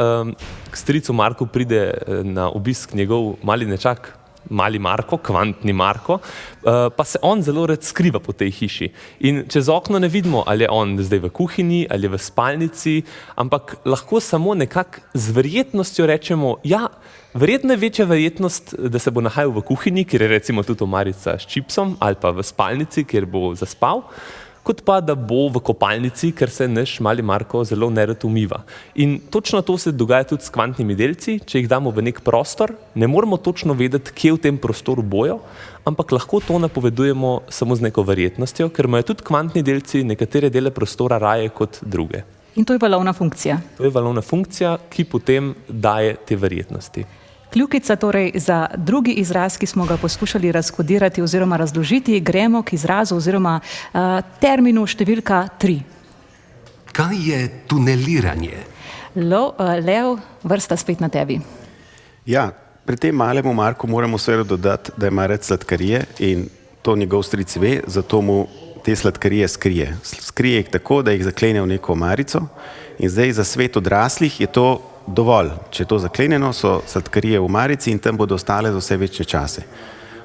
k stricu Marku pride na obisk njegov mali nečak, mali Marko, kvantni Marko, pa se on zelo rad skriva po tej hiši. In čez okno ne vidimo, ali je on zdaj v kuhinji, ali je v spalnici, ampak lahko samo nekako z verjetnostjo rečemo, ja, verjetno je večja verjetnost, da se bo nahajal v kuhinji, kjer je recimo tudi omarica s čipsom, ali pa v spalnici, kjer bo zaspal, kot pa da bo v kopalnici, ker se naš mali Marko zelo nerad umiva. In točno to se dogaja tudi s kvantnimi delci. Če jih damo v nek prostor, ne moremo točno vedeti, kje v tem prostoru bojo, ampak lahko to napovedujemo samo z neko verjetnostjo, ker imajo tudi kvantni delci nekatere dele prostora raje kot druge. In to je valovna funkcija. To je valovna funkcija, ki potem daje te verjetnosti. Kljukica torej za drugi izraz, ki smo ga poskušali razkodirati oziroma razložiti, gremo k izrazu oziroma terminu številka 3. Kaj je tuneliranje? Leo, vrsta spet na tebi. Ja, pri tem malemu Marku moramo seveda dodati, da ima rad sladkarije in to njegov stric ve, zato mu te sladkarije skrije. Skrije jih tako, da jih zaklene v neko omarico in zdaj za svet odraslih je to dovolj. Če je to zaklenjeno, so sladkarije v omarici in tam bodo ostale za vse večje čase.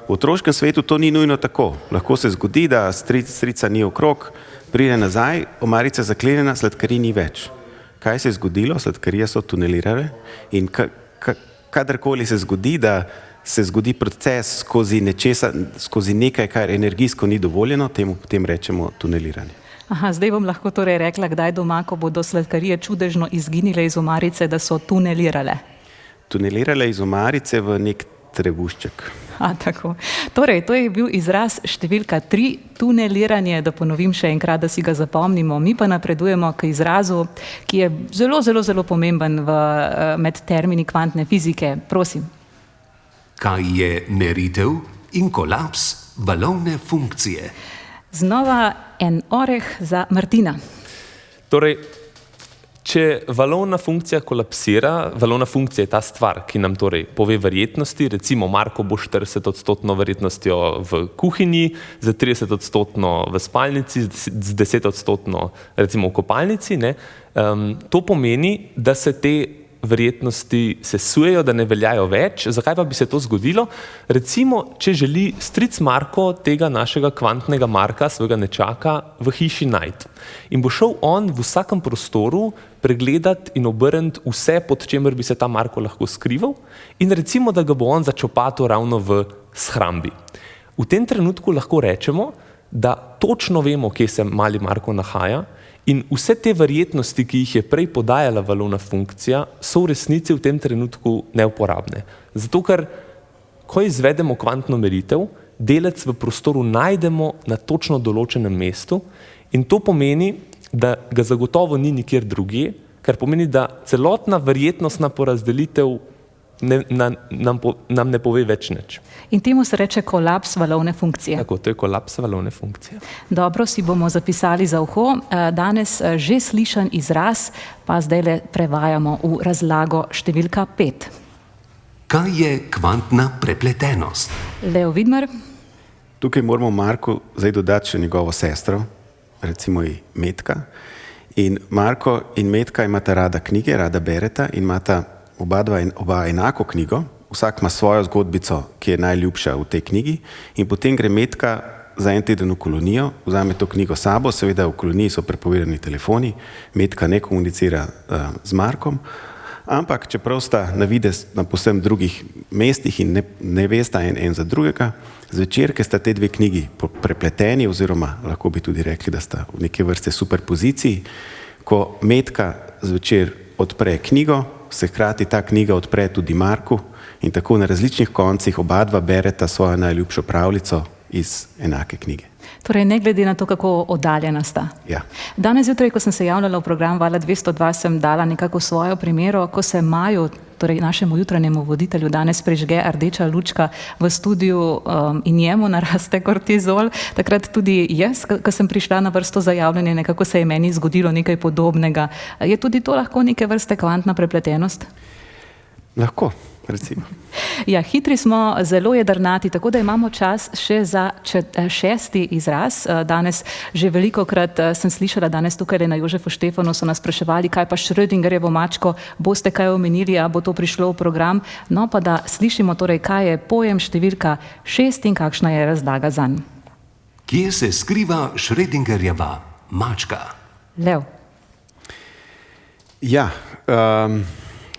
V otroškem svetu to ni nujno tako. Lahko se zgodi, da strica ni okrog, pride nazaj, omarica je zaklenjena, sladkarij ni več. Kaj se je zgodilo? Sladkarije so tunelirale in kadarkoli se zgodi, da se zgodi proces skozi nekaj, kar energijsko ni dovoljeno, temu potem rečemo tuneliranje. Zdaj bom lahko torej rekla, kdaj doma, ko bodo sladkarije čudežno izginile iz omarice, da so tunelirale. Tunelirale iz omarice v nek trebušček. Tako. Torej, to je bil izraz številka 3, tuneliranje, da ponovim še enkrat, da si ga zapomnimo. Mi pa napredujemo k izrazu, ki je zelo, zelo, zelo pomemben med termini kvantne fizike. Prosim. Kaj je meritev in kolaps valovne funkcije? Znova en oreh za Martina. Torej, če valovna funkcija kolapsira, valovna funkcija je ta stvar, ki nam torej pove verjetnosti, recimo Marko bo 40% verjetnostjo v kuhinji, za 30% v spalnici, z 10% recimo v kopalnici, ne? To pomeni, da se te verjetnosti sesujejo, da ne veljajo več. Zakaj pa bi se to zgodilo? Recimo, če želi stric Marko tega našega kvantnega Marka, svojega nečaka, v hiši najti. In bo šel on v vsakem prostoru pregledati in obrniti vse, pod čemer bi se ta Marko lahko skrival, in recimo, da ga bo on začopatil ravno v shrambi. V tem trenutku lahko rečemo, da točno vemo, kje se mali Marko nahaja, in vse te verjetnosti, ki jih je prej podajala valovna funkcija, so v resnici v tem trenutku neuporabne. Zato, ker ko izvedemo kvantno meritev, delec v prostoru najdemo na točno določenem mestu in to pomeni, da ga zagotovo ni nikjer drugje, kar pomeni, da celotna verjetnostna porazdelitev nam ne pove več nič. In temu se reče kolaps valovne funkcije. Tako, to je kolaps valovne funkcije. Dobro, si bomo zapisali za uho. Danes že slišan izraz, pa zdajle prevajamo v razlago številka 5. Kaj je kvantna prepletenost? Leo Vidmar. Tukaj moramo Marku zdaj dodati še njegovo sestro, recimo i Metka. In Marko in Metka imata rada knjige, rada bereta in imata oba enako knjigo, vsak ima svojo zgodbico, ki je najljubša v tej knjigi, in potem gre Metka za en teden v kolonijo, vzame to knjigo sabo, seveda v koloniji so prepovedani telefoni, Metka ne komunicira z Markom, ampak čeprav sta na videz na povsem drugih mestih in ne vesta en za drugega, zvečer, ker sta te dve knjigi prepleteni, oziroma lahko bi tudi rekli, da sta v neke vrste superpoziciji, ko Metka zvečer odpre knjigo, se hkrati ta knjiga odpre tudi Marku in tako na različnih koncih oba dva bereta svojo najljubšo pravljico iz enake knjige. Torej, ne glede na to, kako oddaljena sta. Ja. Danes zjutraj, ko sem se javljala v program Vala 202, sem dala nekako svojo primero, ko se Maju, torej našemu jutranjemu voditelju, danes prižge rdeča lučka v studiu in njemu naraste kortizol. Takrat tudi jaz, ko sem prišla na vrsto za javljanje, nekako se je meni zgodilo nekaj podobnega. Je tudi to lahko neke vrste kvantna prepletenost? Lahko, recimo. Ja, hitri smo, zelo jedrnati, tako da imamo čas še za 6. izraz. Danes že velikokrat sem slišala, danes tukaj na Jožefu Štefanu so nas spraševali, kaj pa Schrödingerjevo mačko, boste kaj omenili, a bo to prišlo v program. No pa da slišimo torej, kaj je pojem številka 6 in kakšna je razlaga zanj. Kje se skriva Schrödingerjeva mačka? Lev. Ja,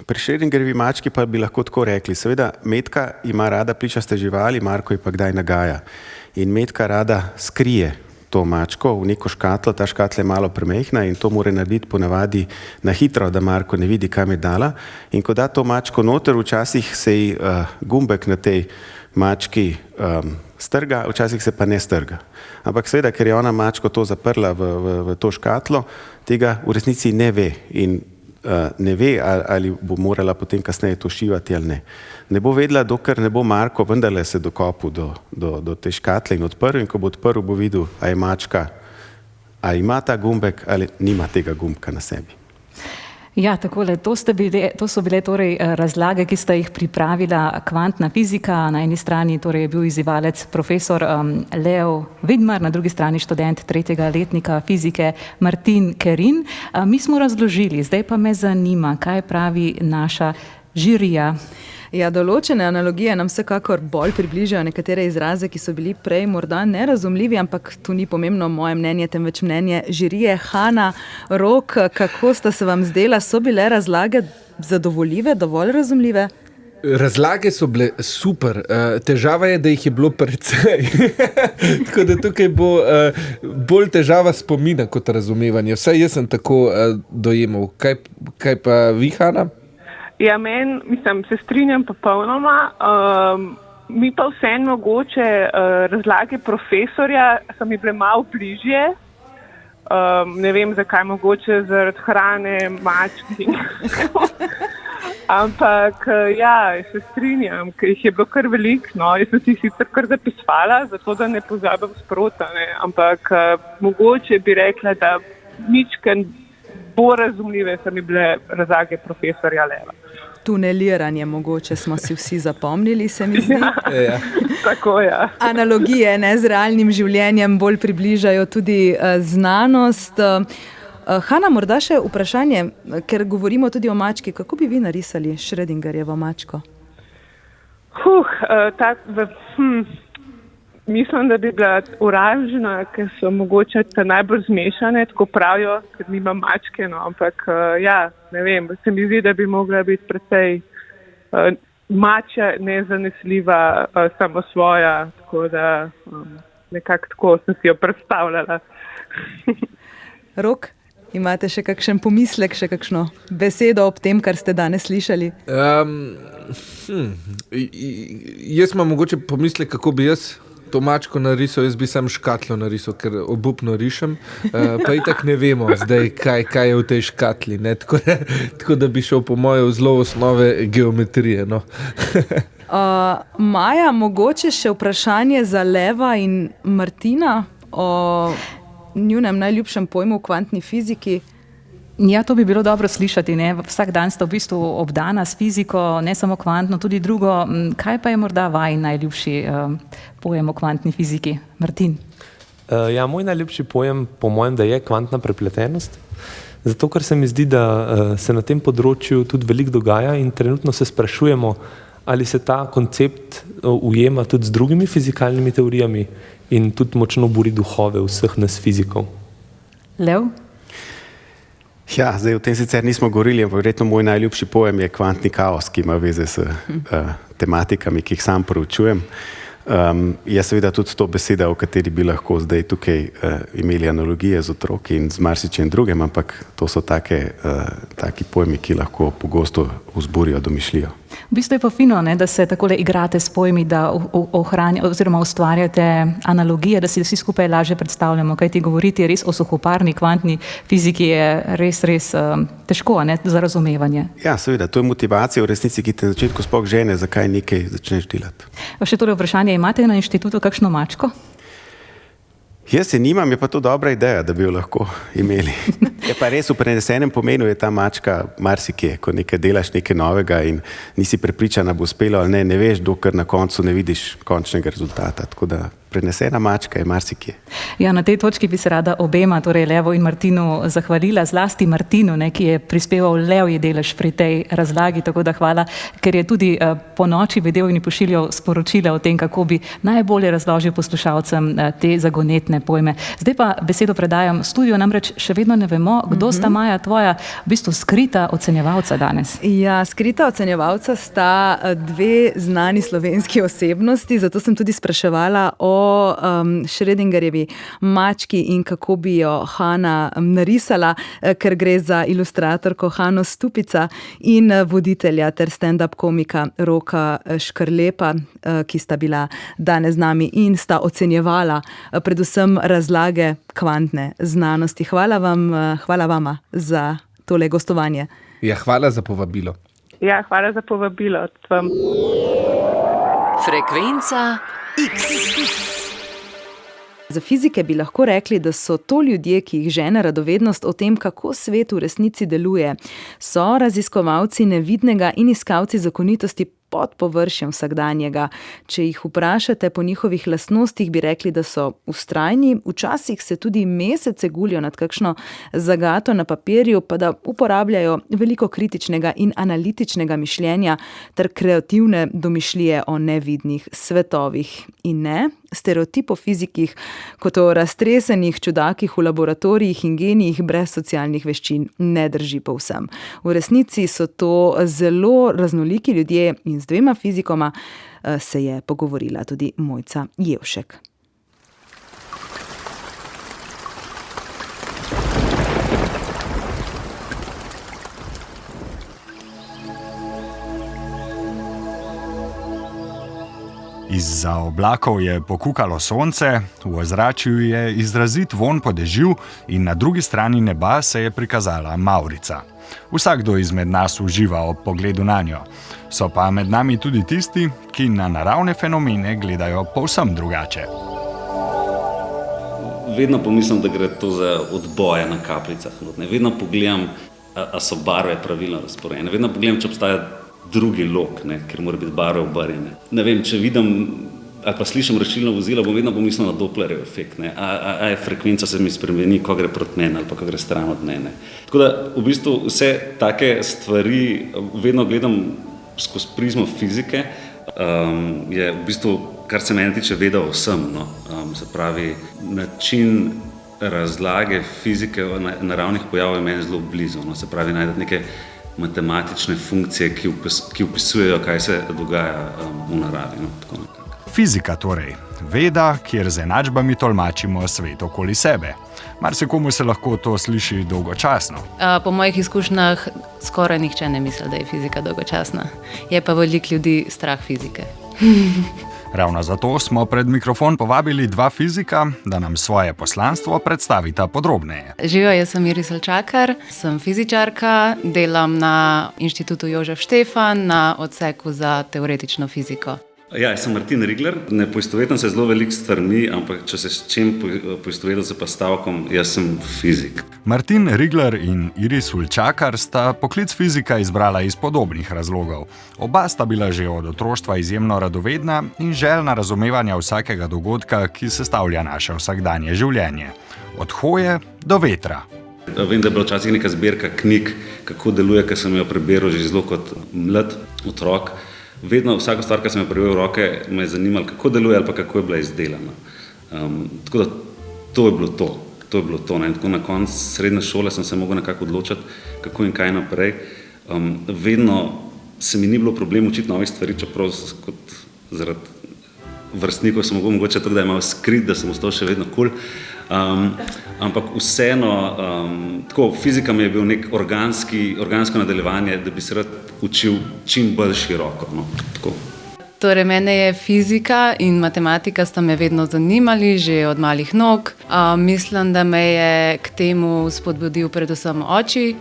pri Schrödingerjevi mački pa bi lahko tako rekli. Seveda, Metka ima rada pličaste živali, Marko ji pa kdaj nagaja. In Metka rada skrije to mačko v neko škatlo, ta škatla je malo premehna in to mora narediti ponavadi na hitro, da Marko ne vidi, kam je dala. In ko da to mačko noter, včasih se ji gumbek na tej mački strga, včasih se pa ne strga. Ampak seveda, ker je ona mačko to zaprla v to škatlo, tega v resnici ne ve in ne ve, ali bo morala potem kasneje to šivati ali ne. Ne bo vedela, dokler ne bo Marko vendarle se dokopal do te škatle in odprl, in ko bo odprl, bo videl, a je mačka, ali ima ta gumbek ali nima tega gumbka na sebi. Ja, takole, to so bile torej razlage, ki sta jih pripravila kvantna fizika. Na eni strani torej je bil izzivalec profesor Leo Vidmar, na drugi strani študent 3. letnika fizike Martin Kerin. Mi smo razložili, zdaj pa me zanima, kaj pravi naša žirija. Ja, določene analogije nam vsekakor bolj približajo nekatere izraze, ki so bili prej morda nerazumljivi, ampak tu ni pomembno moje mnenje, temveč mnenje žirije. Hana, Rok, kako sta se vam zdela? So bile razlage zadovoljive, dovolj razumljive? Razlage so bile super, težava je, da jih je bilo precej. Tako da tukaj bo bolj težava spomina kot razumevanje. Vsaj jaz sem tako dojemal. Kaj pa vi, Hana? Ja, se strinjam popolnoma. Mi pa vseeno mogoče razlage profesorja so mi bile malo bližje. Ne vem, zakaj, mogoče zaradi hrane, mačk. Ampak ja, se strinjam, ker jih je bilo kar veliko. No. Jaz sem si sicer kar zapisvala, zato da ne pozabim sprota. Ne. Ampak mogoče bi rekla, da ničkan bolj razumljive so mi bile razlage profesorja Leva. Tuneliranje mogoče smo si vsi zapomnili, se mi zdi. Ja, tako ja. Analogije z realnim življenjem bolj približajo tudi znanost. Hana, morda še vprašanje, ker govorimo tudi o mački. Kako bi vi narisali Schrödingerjevo mačko? Mislim, da bi bila oranžna, ker so mogoče najbolj zmešane, tako pravijo, ker nima mačke, no, ampak ja, ne vem, se mi zdi, da bi mogla biti precej mačja, nezanesljiva, samo svoja, tako da nekako tako sem si jo predstavljala. Rok, imate še kakšen pomislek, še kakšno besedo ob tem, kar ste danes slišali? Jaz imam mogoče pomislek, kako bi jaz to mačko narisal, jaz bi sam škatlo narisal, ker obupno rišem, pa itak ne vemo zdaj, kaj je v tej škatli, ne? Tako da bi šel po moje v zelo osnove geometrije. No. Maja, mogoče še vprašanje za Leva in Martina o njunem najljubšem pojmu v kvantni fiziki. Ja, to bi bilo dobro slišati. Ne? Vsak dan sta v bistvu obdana s fiziko, ne samo kvantno, tudi drugo. Kaj pa je morda vaj najljubši pojem o kvantni fiziki? Martin? Ja, moj najljubši pojem, po mojem, da je kvantna prepletenost. Zato, ker se mi zdi, da se na tem področju tudi veliko dogaja in trenutno se sprašujemo, ali se ta koncept ujema tudi z drugimi fizikalnimi teorijami in tudi močno buri duhove vseh nas fizikov. Lev? Ja, zdaj o tem sicer nismo govorili, ampak verjetno moj najljubši pojem je kvantni kaos, ki ima veze s tematikami, ki jih sam proučujem. Je seveda tudi to beseda, o kateri bi lahko zdaj tukaj imeli analogije z otroki in z marsičem drugim, ampak to so taki pojmi, ki lahko pogosto vzburijo domišljijo. V bistvu je pa fino, ne, da se takole igrate s pojmi, da oziroma ustvarjate analogije, da si vsi skupaj lažje predstavljamo, kaj ti govoriti res o suhoparni kvantni fiziki je res težko, ne, za razumevanje. Ja, seveda, to je motivacija v resnici, ki te na začetku sploh žene, zakaj nekaj začneš delati. Še torej vprašanje, imate na inštitutu kakšno mačko? Jaz se nimam, je pa to dobra ideja, da bi jo lahko imeli. Je pa res v prenesenem pomenu je ta mačka marsikje, ko nekaj delaš nekaj novega in nisi prepričan, da bo uspelo ali ne veš, dokler na koncu ne vidiš končnega rezultata. Tako da prenesena mačka je marsikje. Ja, na tej točki bi se rada obema, torej Levo in Martinu, zahvalila, zlasti Martinu, ne, ki je prispeval levji delež pri tej razlagi, tako da hvala, ker je tudi po noči vedel in pošiljal sporočila o tem, kako bi najbolje razložil poslušalcem te zagonetne pojme. Zdaj pa besedo predajam studiu, namreč še vedno ne vemo, kdo sta, Maja, tvoja v bistvu skrita ocenjevalca danes. Ja, skrita ocenjevalca sta dve znani slovenski osebnosti, zato sem tudi spraševala o Schrödingerjevi mački in kako bi jo Hana narisala, ker gre za ilustratorko Hano Stupica in voditelja ter stand-up komika Roka Škrlepa, ki sta bila danes z nami in sta ocenjevala predvsem razlage kvantne znanosti. Hvala vama za tole gostovanje. Ja, hvala za povabilo. Ja, hvala za povabilo. Frekvenca X. Za fizike bi lahko rekli, da so to ljudje, ki jih žene radovednost o tem, kako svet v resnici deluje. So raziskovalci nevidnega in iskalci zakonitosti pod površjem vsakdanjega. Če jih vprašate po njihovih lastnostih, bi rekli, da so vztrajni, včasih se tudi mesece gulijo nad kakšno zagato na papirju, pa da uporabljajo veliko kritičnega in analitičnega mišljenja ter kreativne domišljije o nevidnih svetovih. In ne, stereotip o fizikih kot o raztresenih čudakih v laboratorijih in genijih brez socialnih veščin ne drži povsem. V resnici so to zelo raznoliki ljudje in z dvema fizikoma se je pogovorila tudi Mojca Jevšek. Izza oblakov je pokukalo sonce, v ozračju je izrazit vonj po dežju in na drugi strani neba se je prikazala mavrica. Vsakdo izmed nas uživa ob pogledu na njo. So pa med nami tudi tisti, ki na naravne fenomene gledajo povsem drugače. Vedno pomislim, da gre to za odboje na kapljicah. Vedno pogledam, a so barve pravilno razporejene. Vedno pogledam, če obstaja drugi lok, ker mora biti barve obrnjene. Ne vem, če vidim ali pa slišim rešilno vozilo, bom vedno pomislil na Dopplerjev efekt. A je frekvenca se mi spremeni, ko gre proti meni ali pa ko gre stran od mene. Tako da v bistvu vse take stvari vedno gledam skozi prizmo fizike. Je v bistvu, kar se meni tiče, veda o vsem. Se pravi, način razlage fizike naravnih pojavov je meni zelo blizu. Se pravi, najdete neke matematične funkcije, ki opisujejo, kaj se dogaja v naravi. Fizika torej, veda, kjer z enačbami tolmačimo svet okoli sebe. Marsikomu se lahko to sliši dolgočasno. Po mojih izkušnjah skoraj nihče ne misli, da je fizika dolgočasna. Je pa veliko ljudi strah fizike. Ravno zato smo pred mikrofon povabili dva fizika, da nam svoje poslanstvo predstavita podrobneje. Živijo, jaz sem Iris Ulčakar, sem fizičarka, delam na Inštitutu Jožef Štefan na odseku za teoretično fiziko. Ja, jaz sem Martin Rigler, ne poistovetim se zelo veliko stvarmi, ampak če se s čim poistovetim se pa stavkom, jaz sem fizik. Martin Rigler in Iris Ulčakar sta poklic fizika izbrala iz podobnih razlogov. Oba sta bila že od otroštva izjemno radovedna in željna razumevanja vsakega dogodka, ki sestavlja naše vsakdanje življenje. Od hoje do vetra. Vem, da je bila včasih neka zbirka knjig, kako deluje, ker sem jo preberal že zelo kot mlad otrok. Vedno, vsako stvar, ki sem jo prejel v roke, me je zanimalo, kako deluje ali pa kako je bila izdelana. Tako da to je bilo to. Tako na koncu srednje šole sem se mogel nekako odločiti, kako in kaj naprej. Vedno se mi ni bilo problem učiti novih stvari, čeprav kot zaradi vrstnikov sem mogel mogoče tako, da je malo skrit, da sem ostal še vedno kul. Ampak vseeno, tako, fizika mi je bil nek organsko nadaljevanje, da bi se rad učil čim bolj široko. Torej, mene je fizika in matematika sta me vedno zanimali, že od malih nog. Mislim, da me je k temu spodbudil predvsem oči,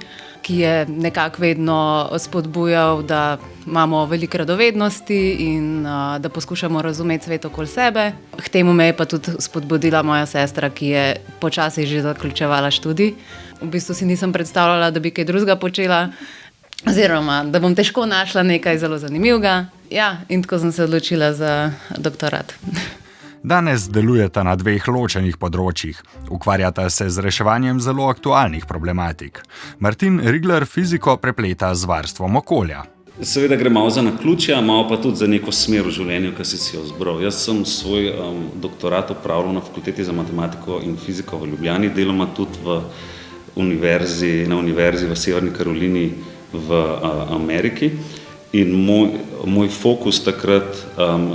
ki je nekako vedno spodbujal, da imamo veliko radovednosti in da poskušamo razumeti svet okoli sebe. K temu me je pa tudi spodbudila moja sestra, ki je počasi že zaključevala študij. V bistvu si nisem predstavljala, da bi kaj drugega počela, oziroma da bom težko našla nekaj zelo zanimivega. Ja, in tako sem se odločila za doktorat. Danes delujeta na dveh ločenih področjih. Ukvarjata se z reševanjem zelo aktualnih problematik. Martin Rigler fiziko prepleta z varstvom okolja. Seveda gre malo za naključja, malo pa tudi za neko smer v življenju, ki si jo izbral. Jaz sem svoj doktorat opravljal na Fakulteti za matematiko in fiziko v Ljubljani, deloma tudi na univerzi v Severni Karolini v Ameriki. In moj fokus takrat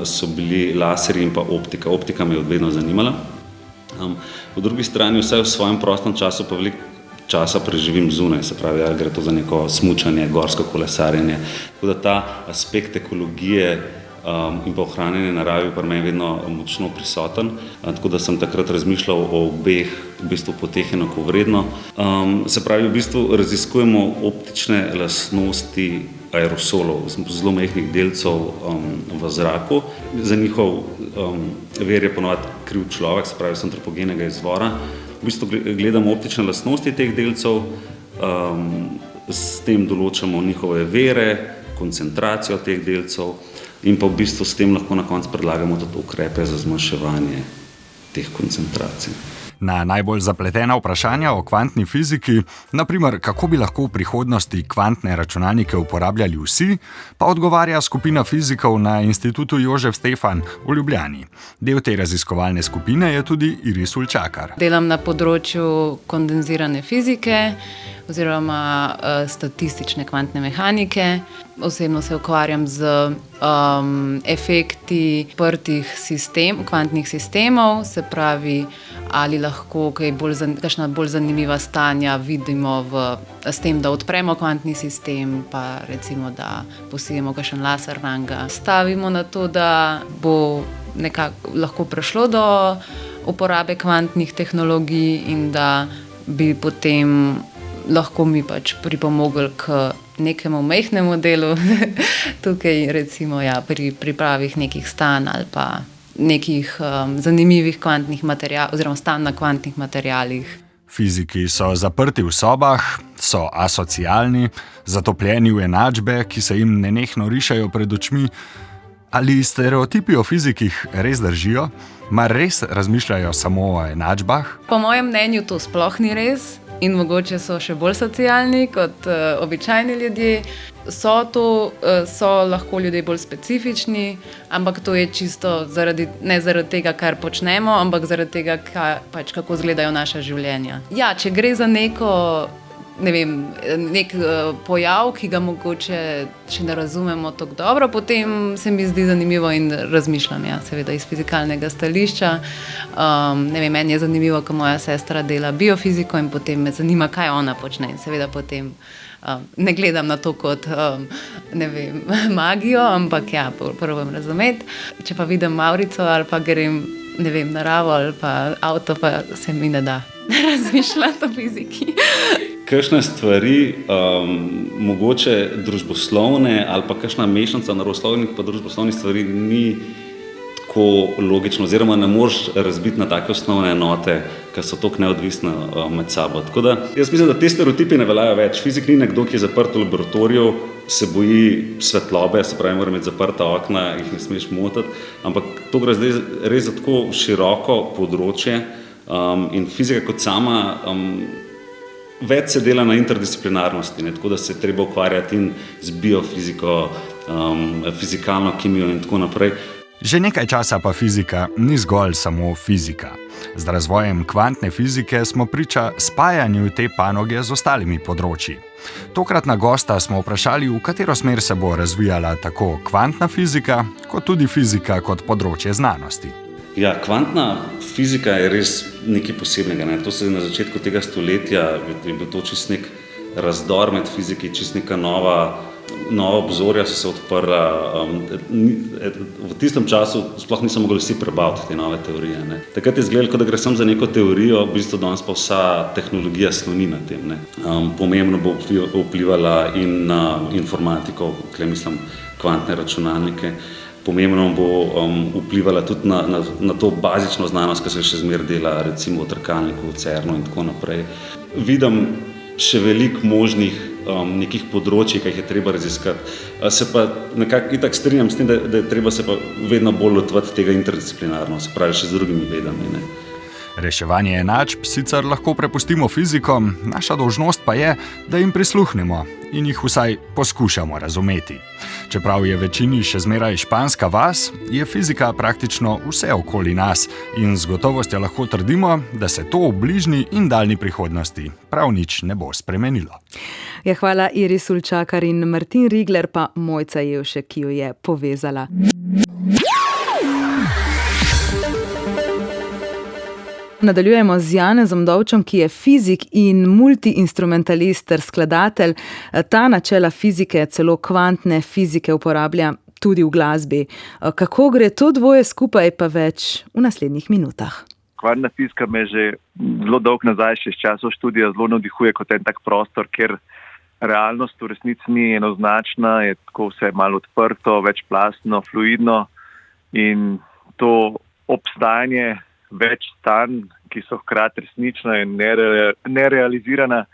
so bili laserji in pa optika. Optika me je vedno zanimala. Po drugi strani vsaj v svojem prostem času pa veliko časa preživim zunaj, se pravi, gre to za neko smučanje, gorsko kolesarjenje. Tako da ta aspekt ekologije in pa ohranjanje narave pri meni vedno močno prisoten. Tako da sem takrat razmišljal o obeh v bistvu poteh enakovredno. Se pravi, v bistvu raziskujemo optične lastnosti aerosolov, zelo majhnih delcev v zraku. Za njihov vir je ponovadi kriv človek, se pravi, so antropogenega izvora. V bistvu gledamo optične lastnosti teh delcev, s tem določamo njihove vere, koncentracijo teh delcev in pa v bistvu s tem lahko na koncu predlagamo tudi ukrepe za zmanjševanje teh koncentracij. Na najbolj zapletena vprašanja o kvantni fiziki, naprimer kako bi lahko v prihodnosti kvantne računalnike uporabljali vsi, pa odgovarja skupina fizikov na Inštitutu Jožef Štefan v Ljubljani. Del te raziskovalne skupine je tudi Iris Ulčakar. Delam na področju kondenzirane fizike, oziroma statistične kvantne mehanike. Osebno se ukvarjam z efekti odprtih kvantnih sistemov, se pravi, ali lahko kakšna bolj zanimiva stanja vidimo s tem, da odpremo kvantni sistem, pa recimo, da posijemo kakšen laser nanga. Stavimo na to, da bo nekako lahko prišlo do uporabe kvantnih tehnologij in da bi potem lahko mi pač pripomogli k nekemu majhnemu delu tukaj recimo pri pripravih nekih stanj ali pa nekih zanimivih kvantnih materijalov oziroma stanj na kvantnih materijalih. Fiziki so zaprti v sobah, so asocialni, zatopljeni v enačbe, ki se jim nenehno rišejo pred očmi. Ali stereotipi o fizikih res držijo? Mar res razmišljajo samo o enačbah? Po mojem mnenju to sploh ni res in mogoče so še bolj socialni kot običajni ljudje. So lahko ljudje bolj specifični, ampak to je čisto ne zaradi tega, kar počnemo, ampak zaradi tega, kako izgledajo naša življenja. Ja, če gre za nek pojav, ki ga mogoče še ne razumemo tako dobro, potem se mi zdi zanimivo in razmišljam, seveda iz fizikalnega stališča. Meni je zanimivo, ko moja sestra dela biofiziko in potem me zanima, kaj ona počne in seveda potem ne gledam na to kot magijo, ampak probam razumeti. Če pa vidim Maurico ali pa grem naravo ali pa avto, pa se mi ne da razmišljati o fiziki. Kakšne stvari, mogoče družboslovne ali pa kakšna mešanica naravoslovnih pa družboslovnih stvari ni tako logično, oziroma ne moreš razbiti na take osnovne enote, ki so toliko neodvisne med sabo. Tako da jaz mislim, da te stereotipi ne veljajo več. Fizik ni nekdo, ki je zaprt v laboratoriju, se boji svetlobe, se pravi, mora imeti zaprta okna, jih ne smeš motiti, ampak to gre zdaj res za tako široko področje in fizika kot sama več se dela na interdisciplinarnosti, tako da se je treba ukvarjati in z biofiziko, fizikalno kemijo in tako naprej. Že nekaj časa pa fizika ni zgolj samo fizika. Z razvojem kvantne fizike smo priča spajanju te panoge z ostalimi področji. Tokratna gosta smo vprašali, v katero smer se bo razvijala tako kvantna fizika, kot tudi fizika kot področje znanosti. Ja, kvantna fizika je res nekaj posebnega. To se na začetku tega stoletja je bil to čist nek razdor med fiziki, čist neka nova obzorja so se odprla. V tistem času sploh niso mogli vsi prebaviti te nove teorije. Takrat je izgledalo, kot da gre samo za neko teorijo, v bistvu danes pa vsa tehnologija sloni na tem. Pomembno bo vplivala in na informatiko, kvantne računalnike. Pomembno bo vplivala tudi na to bazično znanost, ki se še zmeraj dela, recimo v trkalniku, v CERN-u in tako naprej. Vidim še veliko možnih nekih področji, ki jih je treba raziskati. Se pa nekako itak strinjam s tem, da je treba se pa vedno bolj lotevati tega interdisciplinarno, se pravi še z drugimi vedami. Reševanje enačb sicer lahko prepustimo fizikom, naša dolžnost pa je, da jim prisluhnemo in jih vsaj poskušamo razumeti. Čeprav je večini še zmeraj španska vas, je fizika praktično vse okoli nas in z gotovostjo lahko trdimo, da se to v bližnji in daljni prihodnosti prav nič ne bo spremenilo. Hvala Iris Ulčakar in Martin Rigler pa Mojca Jevšek, ki jo je povezala. Nadaljujemo z Janezom Dovčem, ki je fizik in multiinstrumentalist ter skladatelj. Ta načela fizike, celo kvantne fizike uporablja tudi v glasbi. Kako gre to dvoje skupaj, pa več v naslednjih minutah. Kvantna fizika me že zelo dolgo nazaj, še iz časov študija, zelo navdihuje kot en tak prostor, kjer realnost v resnici ni enoznačna, je tako vse malo odprto, večplastno, fluidno in to obstajanje več stanj, ki so hkrati resnična in nerealizirana,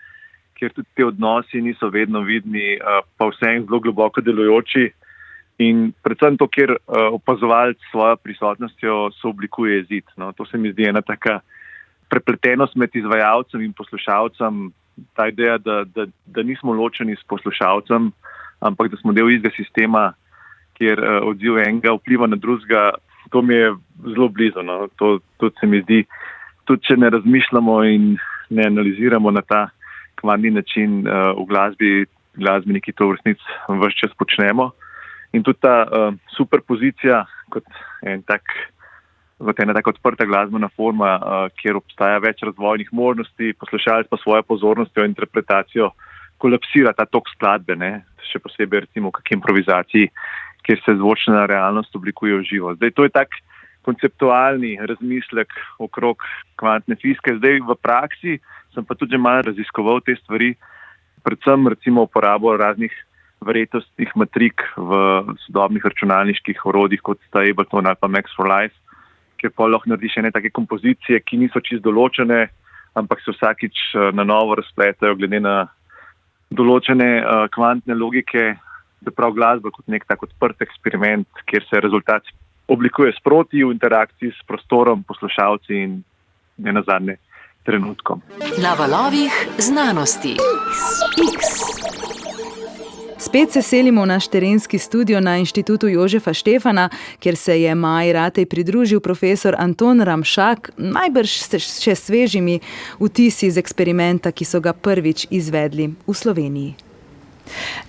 kjer tudi te odnosi niso vedno vidni, pa vsem zelo globoko delujoči in predvsem to, kjer opazovalec s svojo prisotnostjo sooblikuje zid. To se mi zdi ena taka prepletenost med izvajalcem in poslušalcem, ta ideja, da nismo ločeni s poslušalcem, ampak da smo del istega sistema, kjer odziv enega vpliva na drugega. To mi je zelo blizu. To se mi zdi, tudi če ne razmišljamo in ne analiziramo na ta kvantni način v glasbeniki to v resnici vse čas počnemo. In tudi ta superpozicija kot ena tako odprta glasbena forma, kjer obstaja več razvojnih možnosti, poslušalec pa svojo pozornostjo in interpretacijo kolapsira ta tok skladbe, ne? Še posebej recimo v kakšni improvizaciji, kjer se zvočna realnost oblikuje v živo. Zdaj, to je tak konceptualni razmislek okrog kvantne fizike. Zdaj v praksi sem pa tudi že malo raziskoval te stvari, predvsem recimo uporabo raznih verjetnostnih matrik v sodobnih računalniških orodjih, kot sta Ableton ali pa Max for Life, kjer pa lahko narediš ene take kompozicije, ki niso čisto določene, ampak se vsakič na novo razpletajo glede na določene kvantne logike, da prav glasba kot nek tak odprt eksperiment, kjer se rezultat oblikuje sproti v interakciji s prostorom, poslušalci in nenazadnje trenutkom. Na valovih znanosti. X. Spet se selimo v naš terenski studio na Inštitutu Jožefa Štefana, kjer se je Maji Ratej pridružil profesor Anton Ramšak, najbrž še svežimi vtisi z eksperimenta, ki so ga prvič izvedli v Sloveniji.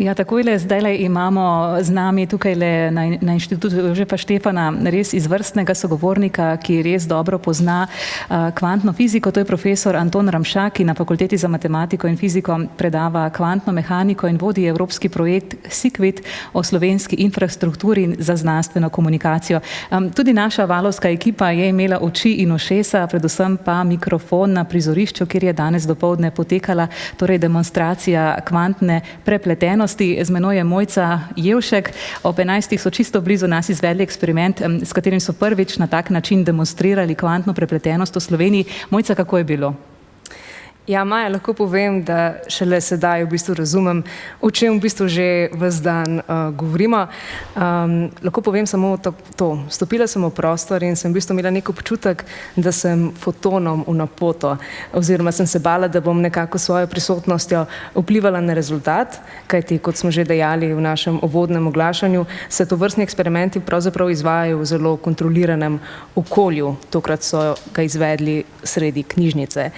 Ja, takojle zdajle imamo z nami tukaj na Inštitutu Jožefa Štefana res izvrstnega sogovornika, ki res dobro pozna kvantno fiziko. To je profesor Anton Ramšak, ki na Fakulteti za matematiko in fiziko predava kvantno mehaniko in vodi evropski projekt SIQUIT o slovenski infrastrukturi za znanstveno komunikacijo. Tudi naša valovska ekipa je imela oči in ušesa, predvsem pa mikrofon na prizorišču, kjer je danes dopoldne potekala torej demonstracija kvantne prepletenosti. Z menoj je Mojca Jevšek. Ob 11. so čisto blizu nas izvedli eksperiment, s katerim so prvič na tak način demonstrirali kvantno prepletenost v Sloveniji. Mojca, kako je bilo? Ja, Maja, lahko povem, da šele sedaj v bistvu razumem, o čem v bistvu že ves dan govorimo. Lahko povem samo to. Stopila sem v prostor in sem v bistvu imela nek občutek, da sem fotonom v napoto, oziroma sem se bala, da bom nekako svojo prisotnostjo vplivala na rezultat, kajti, kot smo že dejali v našem uvodnem oglašanju, se tovrstni eksperimenti pravzaprav izvajajo v zelo kontroliranem okolju. Tokrat so ga izvedli sredi knjižnice.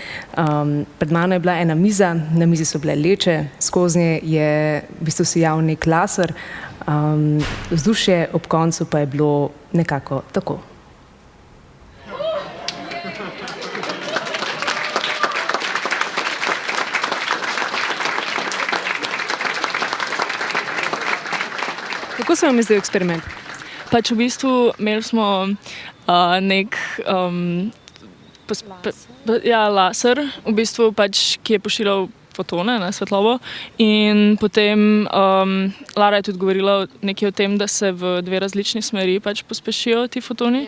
Pred mano je bila ena miza, na mizi so bile leče, skoznje je v bistvu sijal nek laser, vzdušje ob koncu pa je bilo nekako tako. Kako se vam je zdaj eksperiment? Pač v bistvu imeli smo nek laser, v bistvu pač, ki je pošiljal fotone, svetlobo, in potem Lara je tudi govorila nekaj o tem, da se v dve različni smeri pač pospešijo ti fotoni.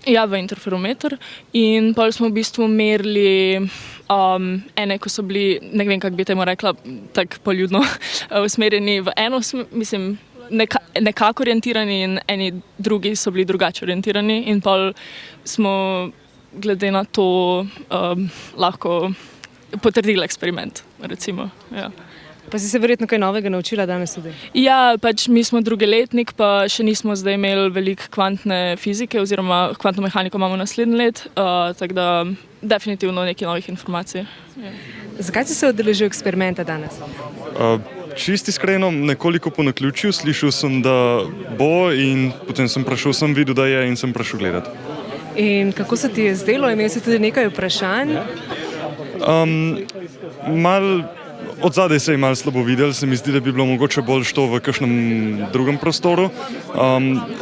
Ja, v interferometer. In pol smo v bistvu merili ene, ko so bili, ne vem, kako bi temu rekla, tako poljudno, usmerjeni v eno smer, mislim, nekako orientirani in eni drugi so bili drugače orientirani in pol smo glede na to lahko potrdili eksperiment, recimo. Ja. Pa si se verjetno kaj novega naučila danes tudi? Ja, pač mi smo drugi letnik, pa še nismo zdaj imeli veliko kvantne fizike, oziroma kvantno mehaniko imamo naslednji let, tako da definitivno nekaj novih informacij. Ja. Zakaj si se udeležil eksperimenta danes? Čisto iskreno, nekoliko po naključju, slišal sem, da bo in potem sem prišel, sem videl, da je in sem prišel gledati. In kako se ti je zdelo? Imel si tudi nekaj vprašanj? Od zadaj se je malo slabo videl, se mi zdi, da bi bilo mogoče bolj to v kakšnem drugem prostoru.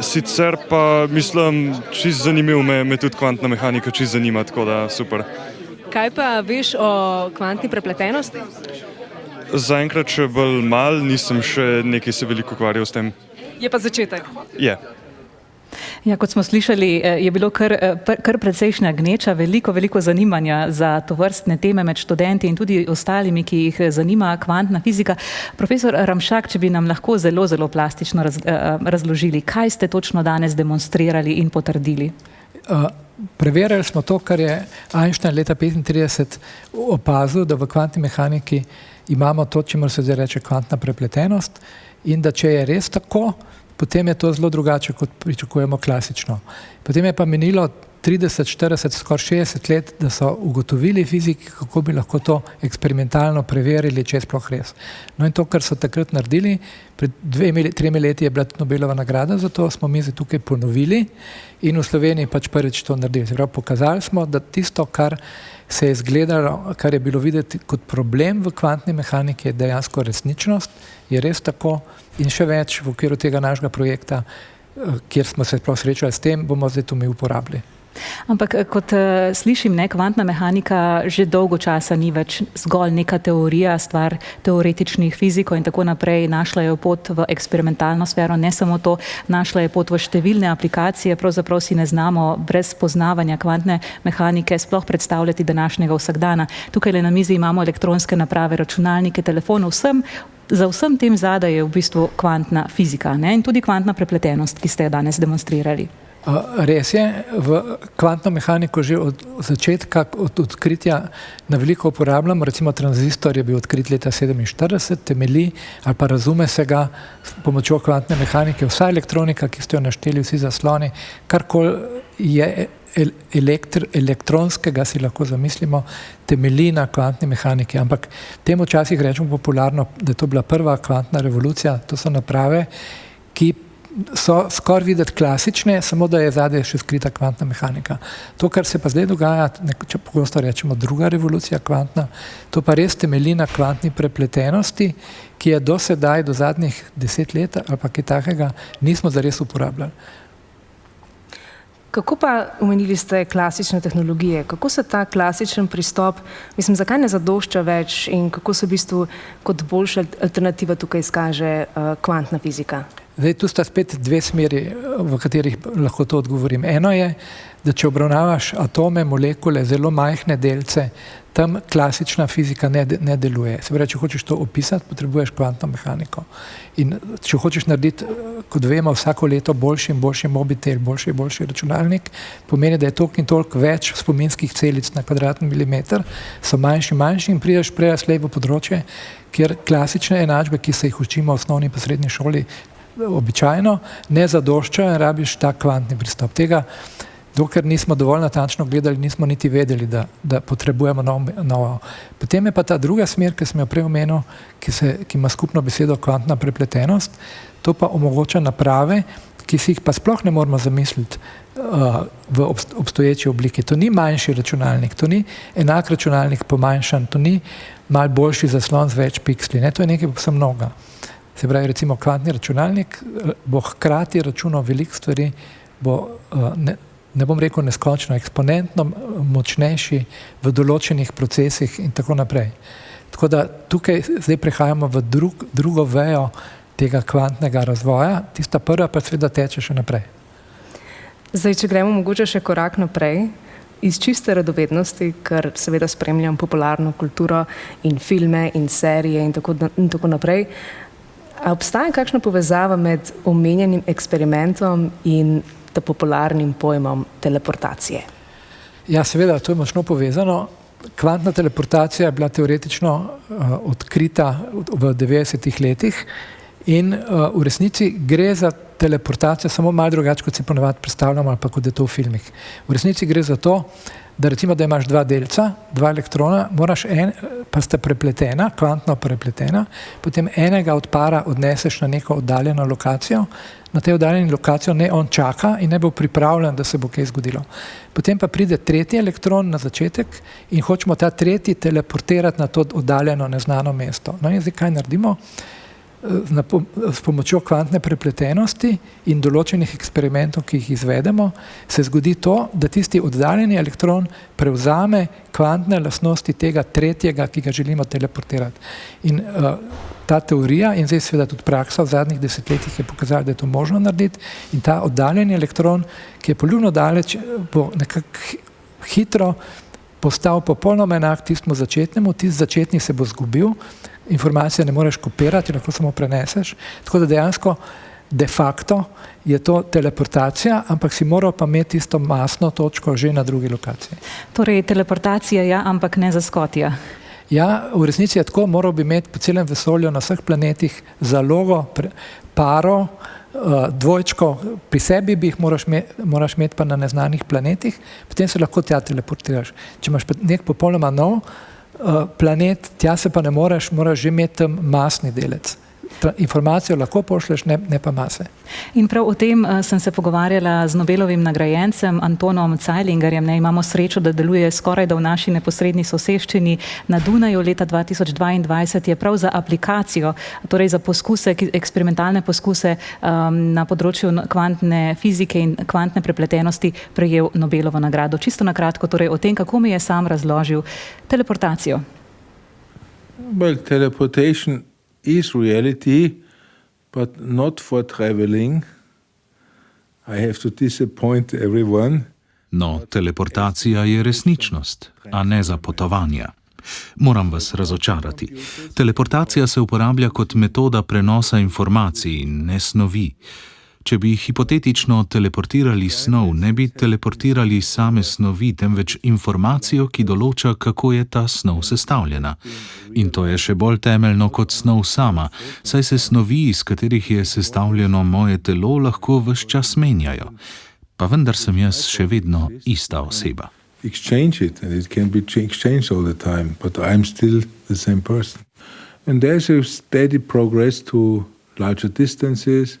Sicer pa mislim, čisto zanimivo me tudi kvantna mehanika čisto zanima, tako da super. Kaj pa veš o kvantni prepletenosti? Zaenkrat še bolj malo, nisem še nekaj se veliko ukvarjal s tem. Je pa začetek? Je. Ja, kot smo slišali, je bilo kar precejšnja gneča, veliko zanimanja za tovrstne teme med študenti in tudi ostalimi, ki jih zanima kvantna fizika. Profesor Ramšak, če bi nam lahko zelo plastično razložili, kaj ste točno danes demonstrirali in potrdili? Preverjali smo to, kar je Einstein leta 1935 opazil, da v kvantni mehaniki imamo to, čemur se zdaj reče kvantna prepletenost, in da če je res tako, potem je to zelo drugače, kot pričakujemo klasično. Potem je pa minilo 30, 40, skoraj 60 let, da so ugotovili fiziki, kako bi lahko to eksperimentalno preverili, če je sploh res. No in to, kar so takrat naredili, pred 2-3 leti je bila Nobelova nagrada, zato smo mi tukaj ponovili in v Sloveniji pač prvič to naredili. Se pravi, pokazali smo, da tisto, kar se je izgledalo, kar je bilo videti kot problem v kvantni mehaniki, je dejansko resničnost, je res tako in še več v okviru tega našega projekta, kjer smo se sploh srečali s tem, bomo zdaj to mi uporabili. Ampak kot slišim, kvantna mehanika že dolgo časa ni več zgolj neka teorija, stvar teoretičnih fizikov in tako naprej. Našla je pot v eksperimentalno sfero, ne samo to, našla je pot v številne aplikacije, pravzaprav si ne znamo brez poznavanja kvantne mehanike sploh predstavljati današnjega vsakdana. Tukaj na mizi imamo elektronske naprave, računalnike, telefonov, za vsem tem zadaj je v bistvu kvantna fizika, ne? In tudi kvantna prepletenost, ki ste jo danes demonstrirali. Res je, v kvantno mehaniko že od začetka, od odkritja na veliko uporabljamo, recimo tranzistor je bil odkrit leta 1947, temelji ali pa razume se ga s pomočjo kvantne mehanike, vsa elektronika, ki ste jo našteli, vsi zasloni, karkoli je elektronskega, si lahko zamislimo, temelji na kvantni mehaniki, ampak temu včasih rečemo popularno, da je to bila prva kvantna revolucija, to so naprave, ki so skoraj videti klasične, samo da je zadaj še skrita kvantna mehanika. To, kar se pa zdaj dogaja, če pogosto rečemo druga revolucija kvantna, to pa res temelji na kvantni prepletenosti, ki je do sedaj, do zadnjih 10 let ali pa kaj takega, nismo zares uporabljali. Kako pa omenili ste klasične tehnologije? Kako se ta klasičen pristop, zakaj ne zadošča več in kako se v bistvu kot boljša alternativa tukaj izkaže kvantna fizika? Zdaj, tu sta spet dve smeri, v katerih lahko to odgovorim. Eno je, da če obravnavaš atome, molekule, zelo majhne delce, tam klasična fizika ne deluje. Se pravi, če hočeš to opisati, potrebuješ kvantno mehaniko. In če hočeš narediti, kot vemo, vsako leto boljši in boljši mobitel, boljši in boljši računalnik, pomeni, da je toliko in toliko več spominskih celic na kvadratni milimeter, so manjši in prideš prej slej v področje, kjer klasične enačbe, ki se jih učimo v osnovni in srednji šoli, običajno ne zadoščajo in rabiš ta kvantni pristop. Tega, dokler nismo dovolj natančno gledali, nismo niti vedeli, da potrebujemo novo. Potem je pa ta druga smer, ki sem jo prej omenil, ki ima skupno besedo kvantna prepletenost, to pa omogoča naprave, ki si jih pa sploh ne moramo zamisliti v obstoječi obliki. To ni manjši računalnik, to ni enak računalnik pomanjšan, to ni mal boljši zaslon z več piksli, ne? To je nekaj povsem mnoga. Se pravi, recimo kvantni računalnik bo hkrati računal veliko stvari, bo, ne bom rekel neskončno, eksponentno močnejši v določenih procesih in tako naprej. Tako da tukaj zdaj prehajamo v drugo vejo tega kvantnega razvoja, tista prva pa seveda teče še naprej. Zdaj, če gremo mogoče še korak naprej, iz čiste radovednosti, ker seveda spremljam popularno kulturo in filme in serije in tako naprej, a obstaja kakšna povezava med omenjenim eksperimentom in popularnim pojmom teleportacije? Ja, seveda, to je močno povezano. Kvantna teleportacija je bila teoretično odkrita v 90-ih letih in v resnici gre za teleportacijo samo malo drugače, kot si ponavadi predstavljamo ali pa kot je to v filmih. V resnici gre za to, da recimo, da imaš dva delca, dva elektrona, pa sta prepletena, kvantno prepletena, potem enega od para odneseš na neko oddaljeno lokacijo, na tej oddaljeni lokacijo ne on čaka in ne bo pripravljen, da se bo kaj zgodilo. Potem pa pride tretji elektron na začetek in hočemo ta tretji teleportirati na to oddaljeno neznano mesto. No in zdaj kaj naredimo? S pomočjo kvantne prepletenosti in določenih eksperimentov, ki jih izvedemo, se zgodi to, da tisti oddaljeni elektron prevzame kvantne lastnosti tega tretjega, ki ga želimo teleportirati. In ta teorija in zdaj seveda tudi praksa v zadnjih desetletjih je pokazala, da je to možno narediti in ta oddaljeni elektron, ki je poljubno daleč, bo nekako hitro postal popolnoma enak tistemu začetnemu, tisti začetni se bo zgubil, informacije ne moreš kopirati, lahko samo preneseš, tako da dejansko de facto je to teleportacija, ampak si moral pa imeti isto masno točko že na drugi lokaciji. Torej teleportacija ja, ampak ne zaskotja. Ja, v resnici je tako, moral bi imeti po celem vesolju na vseh planetih zalogo parov dvojčko, pri sebi bi jih moraš imeti pa na neznanih planetih, potem se lahko tja teleportiraš. Če imaš nek popolnoma nov planet, tja se pa ne moraš že imeti tam masni delec. Informacijo lahko pošleš, ne pa mase. In prav o tem sem se pogovarjala z Nobelovim nagrajencem Antonom Zeilingerjem. Imamo srečo, da deluje skoraj da v naši neposredni soseščini na Dunaju. Leta 2022 je prav za aplikacijo, torej za poskuse, eksperimentalne poskuse na področju kvantne fizike in kvantne prepletenosti prejel Nobelovo nagrado. Čisto na kratko, torej o tem, kako mi je sam razložil teleportacijo. Well, teleportation is reality, but not for traveling. I have to disappoint everyone. No, teleportacija je resničnost, a ne za potovanja. Moram vas razočarati. Teleportacija se uporablja kot metoda prenosa informacij in ne snovi. Če bi hipotetično teleportirali snov, ne bi teleportirali same snovi, temveč informacijo, ki določa, kako je ta snov sestavljena. In to je še bolj temeljno kot snov sama, saj se snovi, iz katerih je sestavljeno moje telo, lahko ves čas menjajo. Pa vendar sem jaz še vedno ista oseba. Exchange it, and it can be exchanged all the time, but I'm still the same person. And there's a steady progress to larger distances,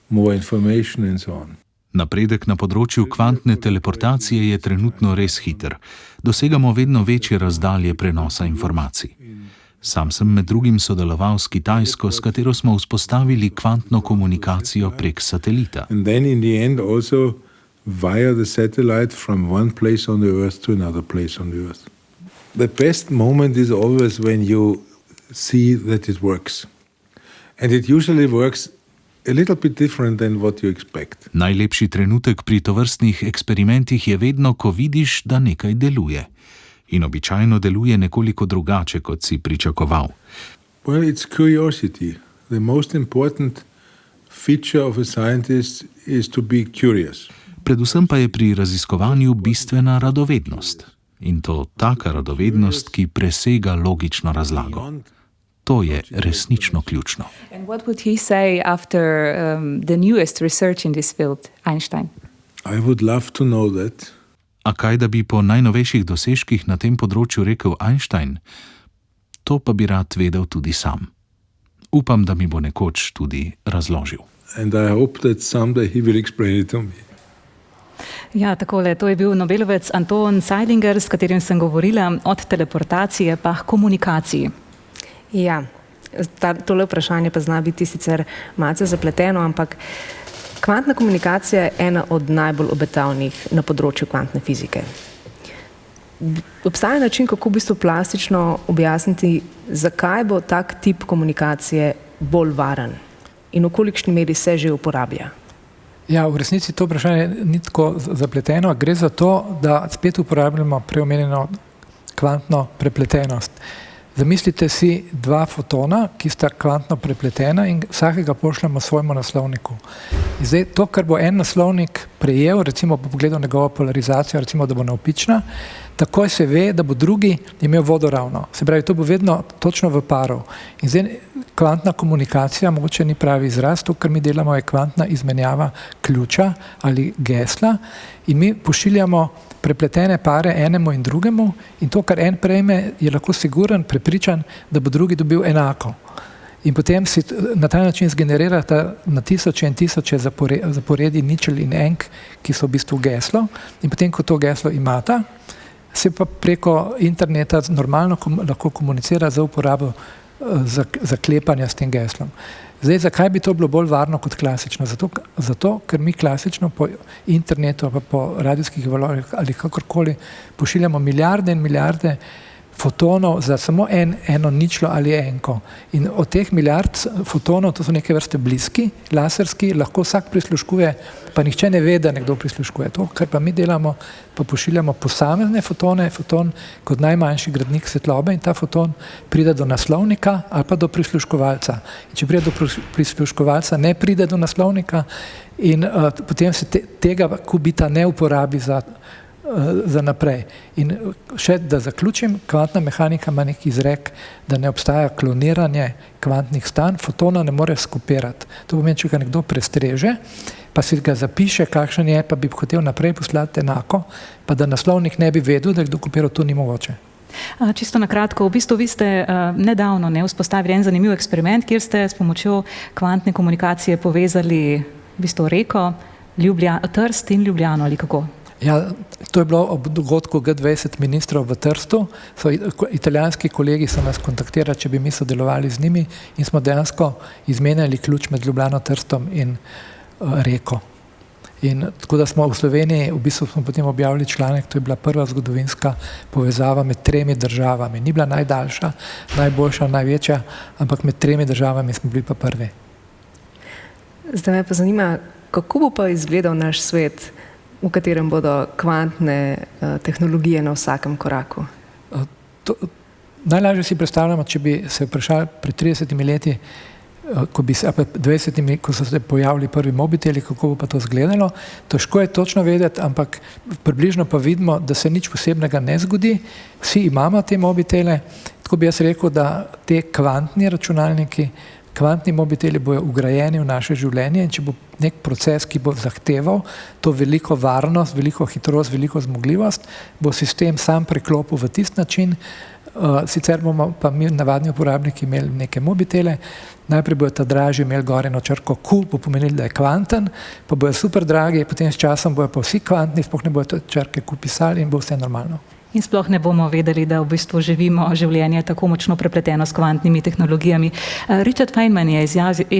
more information and so on. Napredek na področju kvantne teleportacije je trenutno res hiter. Dosegamo vedno večje razdalje prenosa informacij. Sam sem med drugim sodeloval s Kitajsko, s katero smo vzpostavili kvantno komunikacijo prek satelita. And then in the end also via the satellite from one place on the earth to another place on the earth. The best moment is always when you see that it works. And it usually works a little bit different than what you expect. Najlepši trenutek pri tovrstnih eksperimentih je vedno, ko vidiš, da nekaj deluje. In običajno deluje nekoliko drugače, kot si pričakoval. Well, it's curiosity. The most important feature of a scientist is to be curious. Predvsem pa je pri raziskovanju bistvena radovednost. In to taka radovednost, ki presega logično razlago. To je resnično ključno. And what would he say after the newest research in this field, Einstein? I would love to know that. A kaj da bi po najnovejših dosežkih na tem področju rekel Einstein? To pa bi rad vedel tudi sam. Upam, da mi bo nekoč tudi razložil. And I hope that someday he will explain it to me. Ja, takole, to je bil Nobelovec Anton Zeilinger, s katerim sem govorila od teleportacije pa k komunikaciji. Ja, tole vprašanje pa zna biti sicer malce zapleteno, ampak kvantna komunikacija je ena od najbolj obetavnih na področju kvantne fizike. Obstaja način, kako v bistvu plastično objasniti, zakaj bo tak tip komunikacije bolj varen in v kolikšni meri se že uporablja? Ja, v resnici to vprašanje ni tako zapleteno. Gre za to, da spet uporabljamo preomenjeno kvantno prepletenost. Zamislite si dva fotona, ki sta kvantno prepletena in vsakega pošljemo svojemu naslovniku. In zdaj, to, kar bo en naslovnik prejel, recimo po pogledu njegovo polarizacijo, recimo, da bo navpična, takoj se ve, da bo drugi imel vodoravno. Se pravi, to bo vedno točno v paru. In zdaj, kvantna komunikacija, mogoče ni pravi izraz, to, kar mi delamo, je kvantna izmenjava ključa ali gesla in mi pošiljamo prepletene pare enemu in drugemu in to, kar en prejme, je lahko siguren, prepričan, da bo drugi dobil enako. In potem si na ta način zgenerirata na tisoče in tisoče zaporedi ničel in enk, ki so v bistvu geslo. In potem, ko to geslo imata, se pa preko interneta normalno lahko komunicira za uporabo zaklepanja s tem geslom. Zdaj, zakaj bi to bilo bolj varno kot klasično? Zato, ker mi klasično po internetu pa po radijskih valovih ali kakorkoli pošiljamo milijarde in milijarde fotonov za samo eno ničlo ali enko. In od teh milijard fotonov, to so neke vrste bliski, laserski, lahko vsak prisluškuje, pa nihče ne ve, da nekdo prisluškuje. To, kar pa mi delamo, pa pošiljamo posamezne fotone, foton kot najmanjši gradnik svetlobe in ta foton pride do naslovnika ali pa do prisluškovalca. In če pride do prisluškovalca, ne pride do naslovnika in potem se tega kubita ne uporabi za za naprej. In še da zaključim, kvantna mehanika ima neki izrek, da ne obstaja kloniranje kvantnih stanj, fotona ne more skopirati. To pomeni, če ga nekdo prestreže, pa si ga zapiše, kakšen je, pa bi hotel naprej poslati enako, pa da naslovnik ne bi vedel, da je kdo kopiral, to ni mogoče. Čisto na kratko, v bistvu vi ste nedavno vzpostavili en zanimiv eksperiment, kjer ste s pomočjo kvantne komunikacije povezali v bistvu Reko, Trst in Ljubljano ali kako? Ja, to je bilo ob dogodku G20 ministrov v Trstu. Italijanski kolegi so nas kontaktirali, če bi mi sodelovali z njimi in smo dejansko izmenjali ključ med Ljubljano, Trstom in Reko. In tako da smo v Sloveniji, v bistvu smo potem objavili članek, to je bila prva zgodovinska povezava med 3 državami. Ni bila najdaljša, najboljša, največja, ampak med 3 državami smo bili pa prvi. Zdaj me pa zanima, kako bo pa izgledal naš svet, v katerem bodo kvantne tehnologije na vsakem koraku? Najlažje si predstavljamo, če bi se vprašali pred 30 leti, pred 20, ko so se pojavili prvi mobiteli, kako bo pa to izgledalo. Težko je točno vedeti, ampak približno pa vidimo, da se nič posebnega ne zgodi. Vsi imamo te mobitele, tako bi jaz rekel, da te kvantni računalniki, kvantni mobiteli bojo ugrajeni v naše življenje in če bo nek proces, ki bo zahteval to veliko varnost, veliko hitrost, veliko zmogljivost, bo sistem sam preklopil v tist način, sicer bomo pa mi navadni uporabniki imeli neke mobitele, najprej bojo ta dražji imeli gor eno črko Q, bo pomenili, da je kvanten, pa bojo super dragi, potem s časom bojo pa vsi kvantni, sploh ne bojo črke Q pisali in bo vse normalno. In sploh ne bomo vedeli, da v bistvu živimo življenje tako močno prepleteno s kvantnimi tehnologijami. Richard Feynman je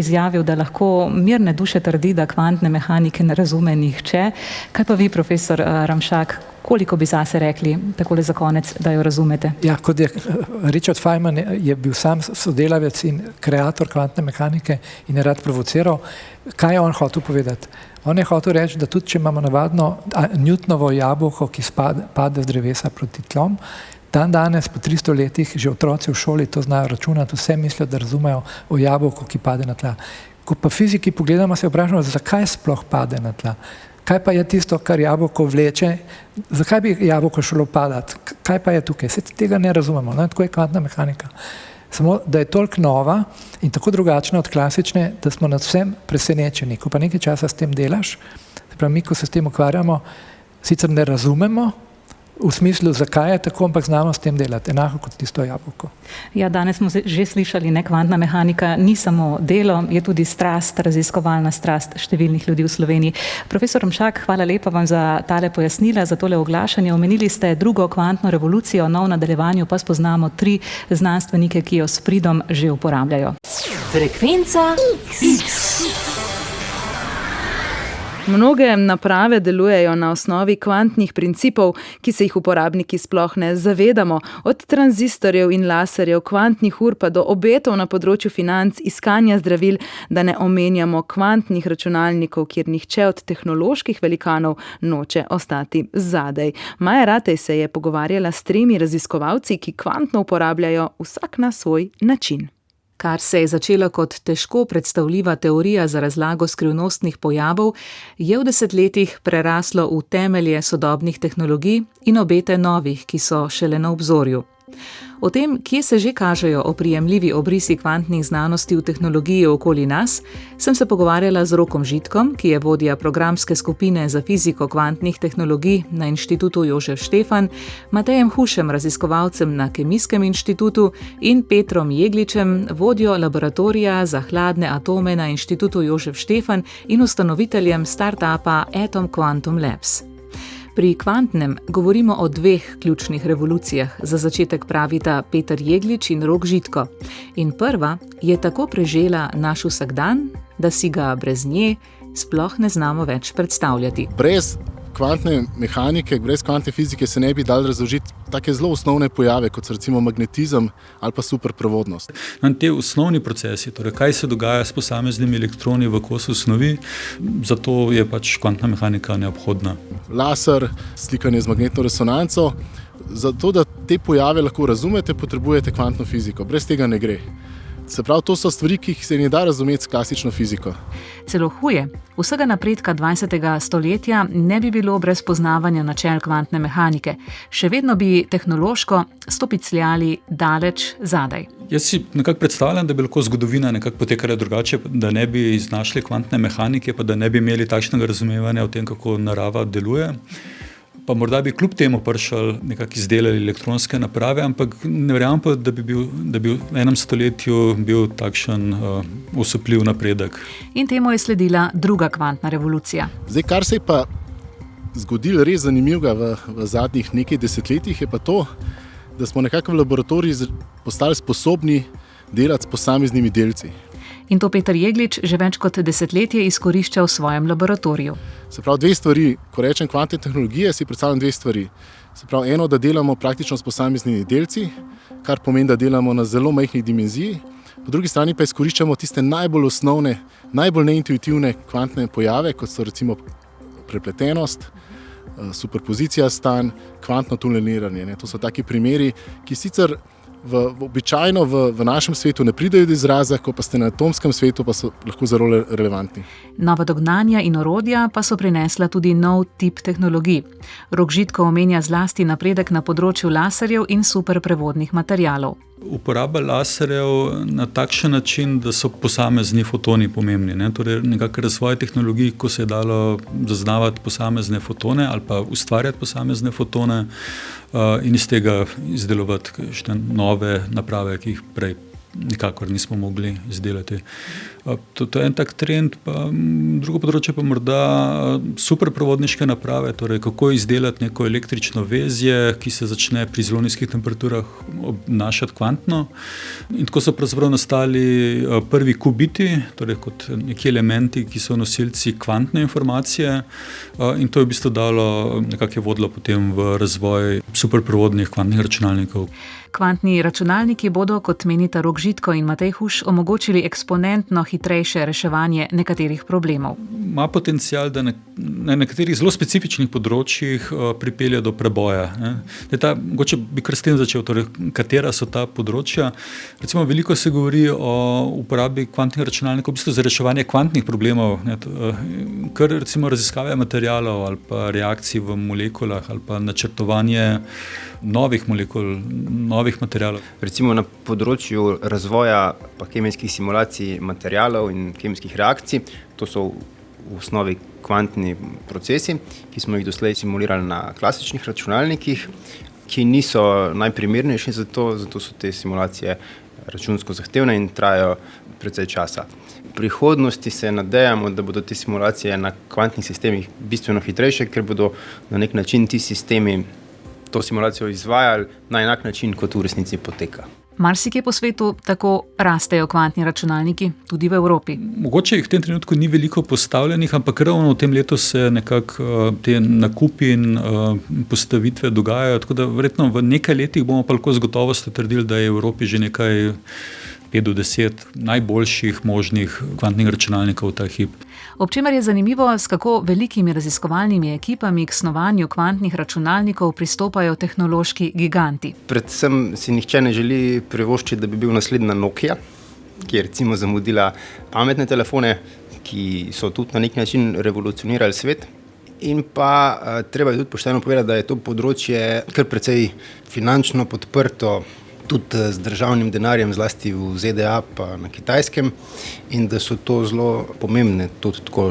izjavil, da lahko mirne duše trdi, da kvantne mehanike ne razume nihče. Kaj pa vi, profesor Ramšak, koliko bi zase rekli, takole za konec, da jo razumete? Ja, kot je Richard Feynman je bil sam sodelavec in kreator kvantne mehanike in je rad provociral. Kaj je on hotel povedati? On je hotel reči, da tudi če imamo navadno Newtonovo jabolko, ki pade z drevesa proti tlom, danes po 300 letih že otroci v šoli to znajo računati, vse mislijo, da razumejo o jabolku, ki pade na tla. Ko pa fiziki pogledamo, se vprašamo, zakaj sploh pade na tla. Kaj pa je tisto, kar jabolko vleče? Zakaj bi jabolko šlo padati? Kaj pa je tukaj? Se tega ne razumemo. Tako je kvantna mehanika. Samo, da je toliko nova in tako drugačna od klasične, da smo nad vsem presenečeni. Ko pa nekaj časa s tem delaš, mi, ko se s tem ukvarjamo, sicer ne razumemo v smislu, zakaj je tako, ampak znamo s tem delati, enako kot tisto jabolko. Ja, danes smo že slišali, kvantna mehanika ni samo delo, je tudi strast, raziskovalna strast številnih ljudi v Sloveniji. Profesor Ramšak, hvala lepa vam za tale pojasnila, za tole oglašanje. Omenili ste drugo kvantno revolucijo, v nadaljevanju pa spoznamo 3 znanstvenike, ki jo s pridom že uporabljajo. Frekvenca X. Mnoge naprave delujejo na osnovi kvantnih principov, ki se jih uporabniki sploh ne zavedamo. Od tranzistorjev in laserjev, kvantnih ur pa do obetov na področju financ, iskanja zdravil, da ne omenjamo kvantnih računalnikov, kjer nihče od tehnoloških velikanov noče ostati zadaj. Maja Ratej se je pogovarjala s 3 raziskovalci, ki kvantno uporabljajo vsak na svoj način. Kar se je začelo kot težko predstavljiva teorija za razlago skrivnostnih pojavov, je v desetletjih preraslo v temelje sodobnih tehnologij in obete novih, ki so šele na obzorju. O tem, kje se že kažejo oprijemljivi obrisi kvantnih znanosti v tehnologiji okoli nas, sem se pogovarjala z Rokom Žitkom, ki je vodja programske skupine za fiziko kvantnih tehnologij na Inštitutu Jožef Štefan, Matejem Hušem, raziskovalcem na Kemijskem inštitutu in Petrom Jegličem, vodjo laboratorija za hladne atome na Inštitutu Jožef Štefan in ustanoviteljem startupa Atom Quantum Labs. Pri kvantnem govorimo o 2 ključnih revolucijah, za začetek pravita Peter Jeglič in Rok Žitko. In prva je tako prežela naš vsakdan, da si ga brez nje sploh ne znamo več predstavljati. Brez kvantne mehanike, brez kvantne fizike se ne bi dal razložiti take zelo osnovne pojave, kot so recimo magnetizem ali pa superprevodnost. Te osnovni procesi, torej kaj se dogaja s posameznimi elektroni v kosu snovi, zato je kvantna mehanika neobhodna. Laser, slikanje z magnetno resonanco, zato da te pojave lahko razumete, potrebujete kvantno fiziko. Brez tega ne gre. Se pravi, to so stvari, ki se ne da razumeti s klasično fiziko. Celo huje, vsega napredka 20. stoletja ne bi bilo brez poznavanja načel kvantne mehanike. Še vedno bi tehnološko stopicljali daleč zadaj. Jaz si nekako predstavljam, da bi lahko zgodovina nekako potekala drugače, da ne bi iznašli kvantne mehanike, pa da ne bi imeli takšnega razumevanja o tem, kako narava deluje. Pa morda bi kljub temu prišli nekako izdelali elektronske naprave, ampak ne verjamem pa, da bi v enem stoletju bil takšen osupljiv napredek. In temu je sledila druga kvantna revolucija. Zdaj, kar se je pa zgodilo res zanimivega v zadnjih nekaj desetletjih, je pa to, da smo nekako v laboratoriji postali sposobni delati s posameznimi delci. In to Peter Jeglič že več kot desetletje izkorišča v svojem laboratoriju. Se pravi, dve stvari. Ko rečem kvantne tehnologije, si predstavljam dve stvari. Se pravi, eno, da delamo praktično s posameznimi delci, kar pomeni, da delamo na zelo majhnih dimenziji. Po drugi strani pa izkoriščamo tiste najbolj osnovne, najbolj neintuitivne kvantne pojave, kot so recimo prepletenost, superpozicija stanj, kvantno tuneliranje. To so taki primeri, ki sicer običajno v našem svetu ne pridejo do izraza, ko pa ste na atomskem svetu, pa so lahko zelo relevantni. Nova dognanja in orodja pa so prinesla tudi nov tip tehnologij. Rok Žitko omenja zlasti napredek na področju laserjev in superprevodnih materialov. Uporaba laserjev na takšen način, da so posamezni fotoni pomembni. Torej nekako razvoj tehnologij, ko se je dalo zaznavati posamezne fotone ali pa ustvarjati posamezne fotone in iz tega izdelovati nove naprave, ki jih prej nikakor nismo mogli izdelati. To je en tak trend, pa drugo področje pa morda superprevodniške naprave, torej kako izdelati neko električno vezje, ki se začne pri zelo nizkih temperaturah obnašati kvantno. In tako so pravzaprav nastali prvi kubiti, torej kot neki elementi, ki so nosilci kvantne informacije, in to je v bistvu dalo, nekako je vodilo potem v razvoj superprevodnih kvantnih računalnikov. Kvantni računalniki bodo, kot menita Rok Žitko in Matej Huš, omogočili eksponentno hitrejše reševanje nekaterih problemov. Ima potencial, da na nekaterih zelo specifičnih področjih pripelje do preboja. Mogoče bi kar s tem začel, torej, katera so ta področja. Recimo, veliko se govori o uporabi kvantnih računalnikov v bistvu za reševanje kvantnih problemov, kar recimo raziskave materialov ali pa reakcij v molekulah ali pa načrtovanje novih molekul, novih materialov. Recimo na področju razvoja pa kemijskih simulacij materialov in kemijskih reakcij, to so v osnovi kvantni procesi, ki smo jih doslej simulirali na klasičnih računalnikih, ki niso najprimernejši za to, zato so te simulacije računsko zahtevne in trajajo precej časa. V prihodnosti se nadejamo, da bodo te simulacije na kvantnih sistemih bistveno hitrejše, ker bodo na nek način ti sistemi to simulacijo izvajali na enak način, kot v resnici poteka. Marsikje po svetu tako rastejo kvantni računalniki, tudi v Evropi. Mogoče jih v tem trenutku ni veliko postavljenih, ampak ravno v tem letu se nekako te nakupi in postavitve dogajajo, tako da verjetno v nekaj letih bomo pa lahko z gotovostjo trdili, da je v Evropi že nekaj 5 do 10 najboljših možnih kvantnih računalnikov v ta hip. Ob čemer je zanimivo, s kako velikimi raziskovalnimi ekipami k snovanju kvantnih računalnikov pristopajo tehnološki giganti. Predvsem si nihče ne želi privoščiti, da bi bil naslednja Nokia, ki je recimo zamudila pametne telefone, ki so tudi na nek način revolucionirali svet. In pa treba je tudi pošteno povedati, da je to področje kar precej finančno podprto, tudi z državnim denarjem, zlasti v ZDA pa na Kitajskem, in da so to zelo pomembne, tudi tako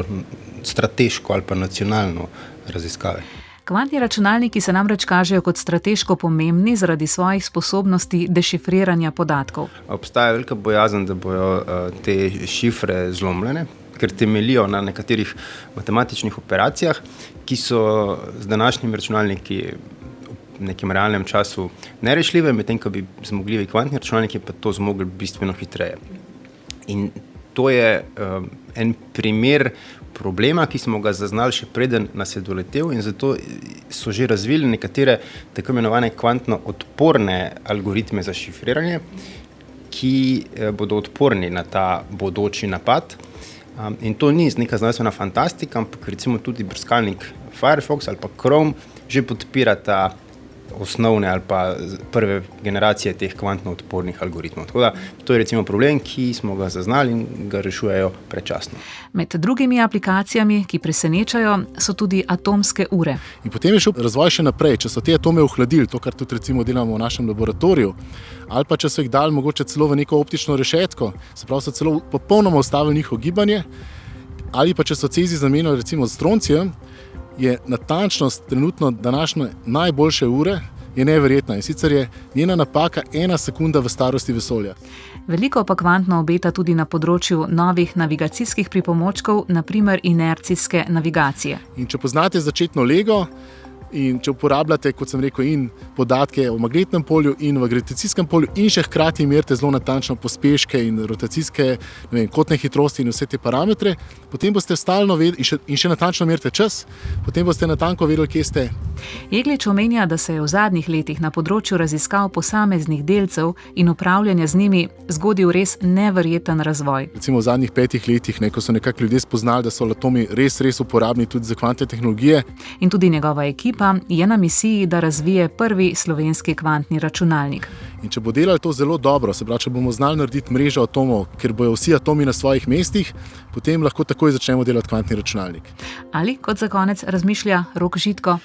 strateško ali pa nacionalno raziskave. Kvantni računalniki se namreč kažejo kot strateško pomembni zaradi svojih sposobnosti dešifriranja podatkov. Obstaja velika bojazen, da bojo te šifre zlomljene, ker temeljijo na nekaterih matematičnih operacijah, ki so z današnjimi računalniki v nekem realnem času nerešljive, medtem ko bi zmogljivi kvantni računalniki pa to zmogli bistveno hitreje. In to je en primer problema, ki smo ga zaznali še preden nas je doletel, in zato so že razvili nekatere tako imenovane kvantno odporne algoritme za šifriranje, ki bodo odporni na ta bodoči napad. In to ni neka znanstvena fantastika, ampak recimo tudi brskalnik Firefox ali pa Chrome že podpirata osnovne ali pa prve generacije teh kvantno odpornih algoritmov. Tako da to je recimo problem, ki smo ga zaznali in ga rešujejo predčasno. Med drugimi aplikacijami, ki presenečajo, so tudi atomske ure. In potem je šel razvoj še naprej, če so te atome ohladili, to, kar tudi recimo delamo v našem laboratoriju, ali pa če so jih dali mogoče celo v neko optično rešetko, se pravi, so celo popolnoma ustavili njihovo gibanje, ali pa če so cezij zamenjali recimo z stroncijem, je natančnost trenutno današnje najboljše ure je neverjetna in sicer je njena napaka 1 sekunda v starosti vesolja. Veliko pa kvantno obeta tudi na področju novih navigacijskih pripomočkov, naprimer inercijske navigacije. In če poznate začetno lego in če uporabljate, kot sem rekel, in podatke o magnetnem polju in v gravitacijskem polju in še hkrati merite zelo natančno pospeške in rotacijske, kotne hitrosti in vse te parametre, potem boste stalno vedeli in še natančno merite čas, potem boste natanko vedeli, kje ste. Jeglič omenja, da se je v zadnjih letih na področju raziskav posameznih delcev in upravljanja z njimi zgodil res neverjeten razvoj. Recimo v zadnjih 5 letih, ko so nekako ljudje spoznali, da so atomi res uporabni tudi za kvantne tehnologije. In tudi njegova ekipa je na misiji, da razvije prvi slovenski kvantni računalnik. In če bo delali to zelo dobro, se pravi, če bomo znali narediti mrežo atomov, ker bojo vsi atomi na svojih mestih, potem lahko takoj začnemo delati kvantni računalnik. Ali, kot za konec razmišlja Rok Žitko?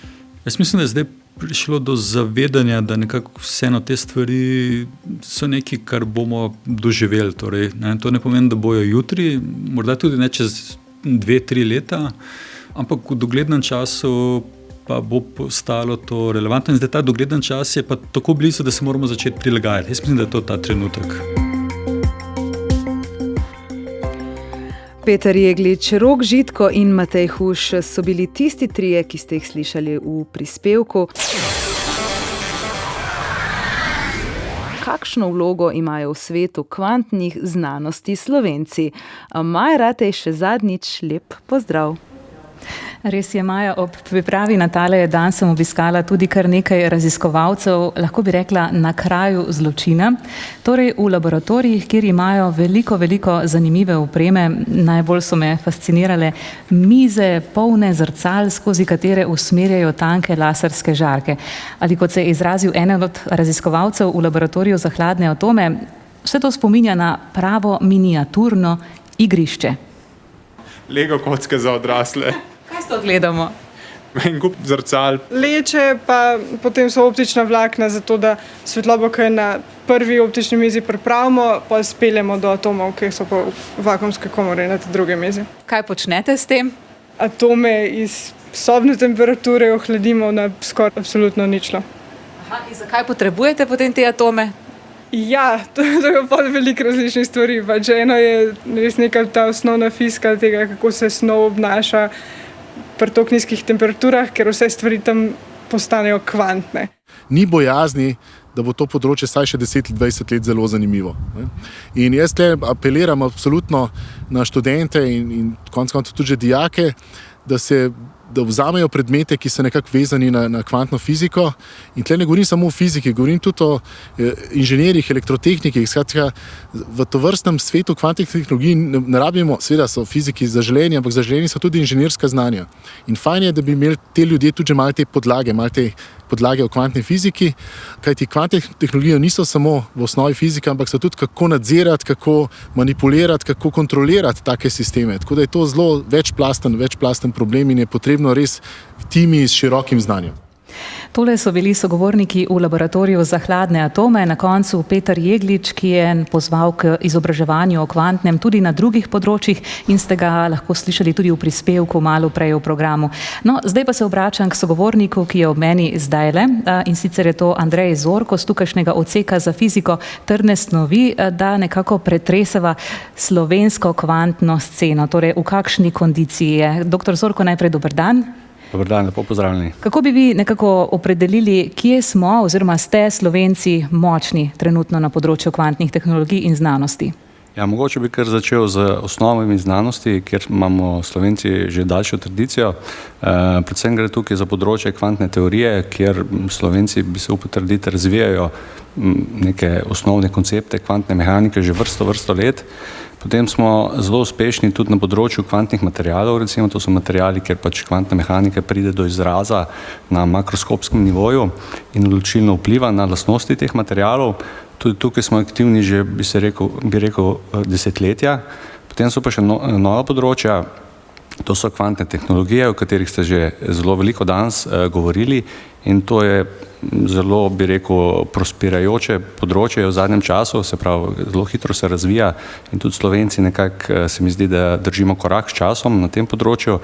Jaz mislim, da je zdaj prišlo do zavedanja, da nekako vseeno te stvari so nekaj, kar bomo doživeli. Torej, to ne pomeni, da bojo jutri, morda tudi ne čez 2-3 leta, ampak v doglednem času pa bo postalo to relevantno. In zdaj ta dogleden čas je pa tako blizu, da se moramo začeti prilagajati. Jaz mislim, da je to ta trenutek. Peter Jeglič, Rok Žitko in Matej Huš so bili tisti trije, ki ste jih slišali v prispevku. Kakšno vlogo imajo v svetu kvantnih znanosti Slovenci? Maja Ratej, še zadnjič lep pozdrav. Res je, Maja, ob pripravi na tale dan sem obiskala tudi kar nekaj raziskovalcev, lahko bi rekla na kraju zločina, torej v laboratorijih, kjer imajo veliko zanimive opreme. Najbolj so me fascinirale mize, polne zrcal, skozi katere usmerjajo tanke laserske žarke. Ali kot se je izrazil eden od raziskovalcev v laboratoriju za hladne atome, vse to spominja na pravo miniaturno igrišče. Lego kocke za odrasle. Kaj to gledamo? En kup zrcal. Leče, pa potem so optična vlakna, zato da svetlobo, ki je na prvi optični mizi pripravimo, pa speljemo do atomov, ki so pa v vakuumske komore na te druge mizi. Kaj počnete s tem? Atome iz sobne temperature ohladimo na skoraj absolutno ničlo. Aha, in zakaj potrebujete potem te atome? Ja, to je pa veliko različnih stvari. Pač eno je res neka ta osnovna fizika tega, kako se snov obnaša pri tako nizkih temperaturah, ker vse stvari tam postanejo kvantne. Ni bojazni, da bo to področje vsaj še 10-20 let zelo zanimivo. In jaz tle apeliram absolutno na študente in konec koncev tudi dijake, da vzamejo predmete, ki so nekako vezani na kvantno fiziko. In tle ne govorim samo o fiziki, govorim tudi o inženirjih, elektrotehnikih. Skratka, v tovrstnem svetu kvantnih tehnologij ne rabimo, seveda so fiziki zaželeni, ampak zaželeni so tudi inženirska znanja. In fajn je, da bi imeli te ljudje tudi malo te podlage o kvantni fiziki, kajti kvantne tehnologije niso samo v osnovi fizike, ampak so tudi kako nadzirati, kako manipulirati, kako kontrolirati take sisteme. Tako da je to zelo večplasten problem in je potrebno res timi s širokim znanjem. Tole so bili sogovorniki v laboratoriju za hladne atome, na koncu Peter Jeglič, ki je pozval k izobraževanju o kvantnem tudi na drugih področjih in ste ga lahko slišali tudi v prispevku malo prej v programu. No, zdaj pa se obračam k sogovorniku, ki je ob meni zdajle, in sicer je to Andrej Zorko z tukajšnjega odseka za fiziko trdne snovi, da nekako pretreseva slovensko kvantno sceno. Torej, v kakšni kondiciji je? Doktor Zorko, najprej dober dan. Dobar dan, lepo pozdravljeni. Kako bi vi nekako opredelili, kje smo oziroma ste Slovenci močni trenutno na področju kvantnih tehnologij in znanosti? Ja, mogoče bi kar začel z osnovami znanosti, kjer imamo Slovenci že daljšo tradicijo. Predvsem gre tukaj za področje kvantne teorije, kjer Slovenci, bi se upal trditi, razvijajo neke osnovne koncepte kvantne mehanike že vrsto let. Potem smo zelo uspešni tudi na področju kvantnih materialov, recimo to so materiali, kjer pač kvantna mehanika pride do izraza na makroskopskem nivoju in odločilno vpliva na lastnosti teh materialov. Tudi tukaj smo aktivni že, bi rekel, desetletja. Potem so pa še nova področja, to so kvantne tehnologije, o katerih ste že zelo veliko danes govorili in to je zelo, bi rekel, prospirajoče področje v zadnjem času, se pravi, zelo hitro se razvija in tudi Slovenci nekako se mi zdi, da držimo korak s časom na tem področju.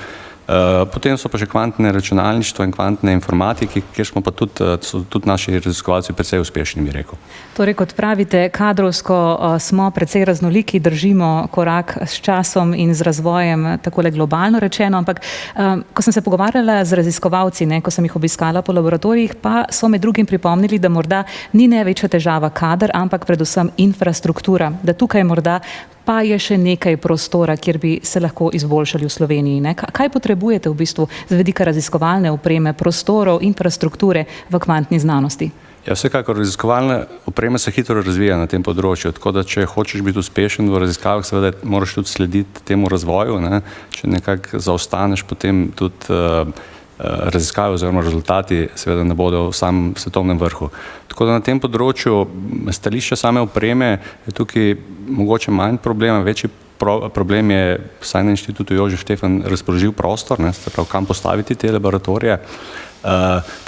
Potem so pa še kvantne računalništvo in kvantne informatiki, kjer smo pa tudi naši raziskovalci precej uspešni, bi rekel. Torej, kot pravite, kadrovsko smo precej raznoliki, držimo korak s časom in z razvojem, takole globalno rečeno, ampak ko sem se pogovarjala z raziskovalci, ko sem jih obiskala po laboratorijih, pa so med drugim pripomnili, da morda ni največja težava kader, ampak predvsem infrastruktura, da tukaj morda pa je še nekaj prostora, kjer bi se lahko izboljšali v Sloveniji. Kaj potrebujete v bistvu z vidika raziskovalne opreme, prostorov, infrastrukture v kvantni znanosti? Ja, vsekakor raziskovalne opreme se hitro razvija na tem področju, tako da če hočeš biti uspešen v raziskavah, seveda moraš tudi slediti temu razvoju, Če nekako zaostaneš, potem tudi raziskave oziroma rezultati seveda ne bodo v samem svetovnem vrhu. Tako da na tem področju stališča same opreme je tukaj mogoče manj problema, večji problem je vsaj na inštitutu Jožef Stefan razpoložljiv prostor, se pravi, kam postaviti te laboratorije.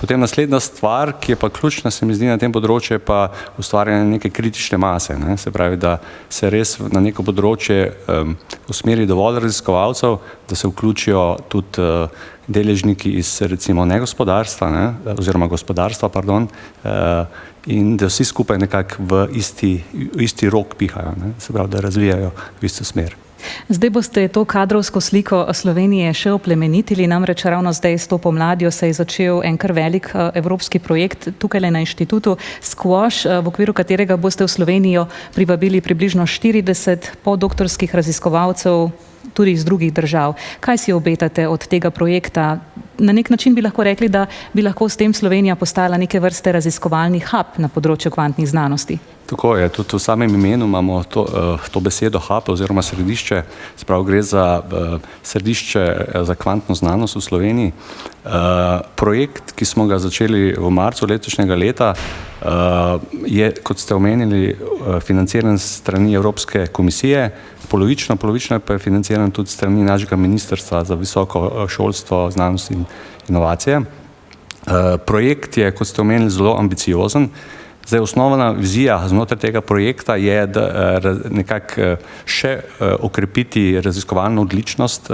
Potem naslednja stvar, ki je pa ključna, se mi zdi na tem področju, je pa ustvarjanje neke kritične mase. Se pravi, da se res na neko področje usmeri dovolj raziskovalcev, da se vključijo tudi deležniki iz recimo negospodarstva, oziroma gospodarstva, in da vsi skupaj nekako v isti rok pihajo, se pravi, da razvijajo v isto smer. Zdaj boste to kadrovsko sliko Slovenije še oplemenitili, namreč ravno zdaj s to pomladjo se je začel en kar velik evropski projekt tukaj na inštitutu Squash, v okviru katerega boste v Slovenijo privabili približno 40 podoktorskih raziskovalcev tudi iz drugih držav. Kaj si obetate od tega projekta? Na nek način bi lahko rekli, da bi lahko s tem Slovenija postala neke vrste raziskovalni hub na področju kvantnih znanosti. Tako je, tudi v samem imenu imamo to besedo hub oziroma središče, spravo gre za središče za kvantno znanost v Sloveniji. Projekt, ki smo ga začeli v marcu letošnjega leta, je, kot ste omenili, financiran strani Evropske komisije, polovično pa je financiran tudi strani našega ministrstva za visoko šolstvo, znanost in inovacije. Projekt je, kot ste omenili, zelo ambiciozen. Zdaj, osnovna vizija znotraj tega projekta je, da nekako še okrepiti raziskovalno odličnost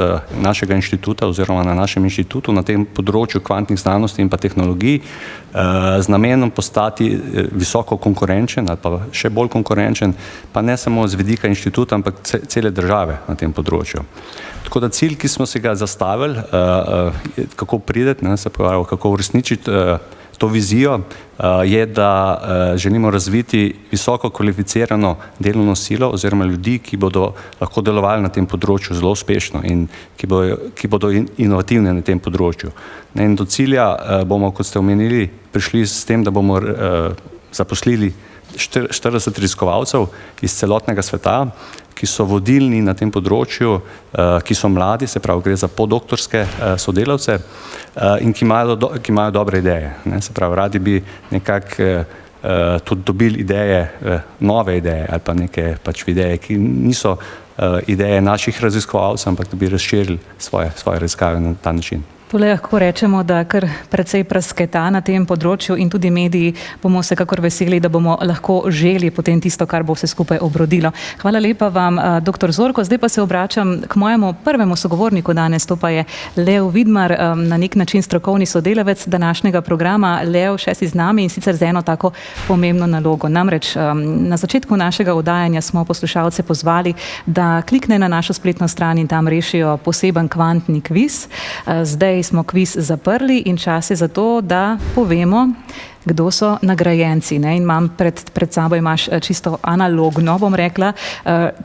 našega inštituta oziroma na našem inštitutu na tem področju kvantnih znanosti in pa tehnologij z namenom postati visoko konkurenčen ali pa še bolj konkurenčen, pa ne samo z vidika inštituta, ampak cele države na tem področju. Tako da cilj, ki smo si ga zastavili, kako prideti, se pravi, kako uresničiti to vizijo, je, da želimo razviti visoko kvalificirano delovno silo oziroma ljudi, ki bodo lahko delovali na tem področju zelo uspešno in ki bodo inovativni na tem področju. In do cilja bomo, kot ste omenili, prišli s tem, da bomo zaposlili 40 raziskovalcev iz celotnega sveta, ki so vodilni na tem področju, ki so mladi, se pravi, gre za podoktorske sodelavce in ki imajo dobre ideje. Se pravi, radi bi nekako tudi dobili ideje, nove ideje ali pa neke pač ideje, ki niso ideje naših raziskovalcev, ampak da bi razširili svoje raziskave na ta način. Tole lahko rečemo, da kar precej prasketa na tem področju in tudi mediji bomo vsekakor veseli, da bomo lahko želi potem tisto, kar bo vse skupaj obrodilo. Hvala lepa vam, dr. Zorko. Zdaj pa se obračam k mojemu prvemu sogovorniku danes, to pa je Leo Vidmar, na nek način strokovni sodelavec današnjega programa. Leo, še si z nami in sicer z eno tako pomembno nalogo. Namreč na začetku našega oddajanja smo poslušalce pozvali, da klikne na našo spletno stran in tam rešijo poseben kvantni kviz. Zdaj smo kviz zaprli in čas je za to, da povemo, kdo so nagrajenci. Ne? In imam pred sabo imaš čisto analogno, bom rekla,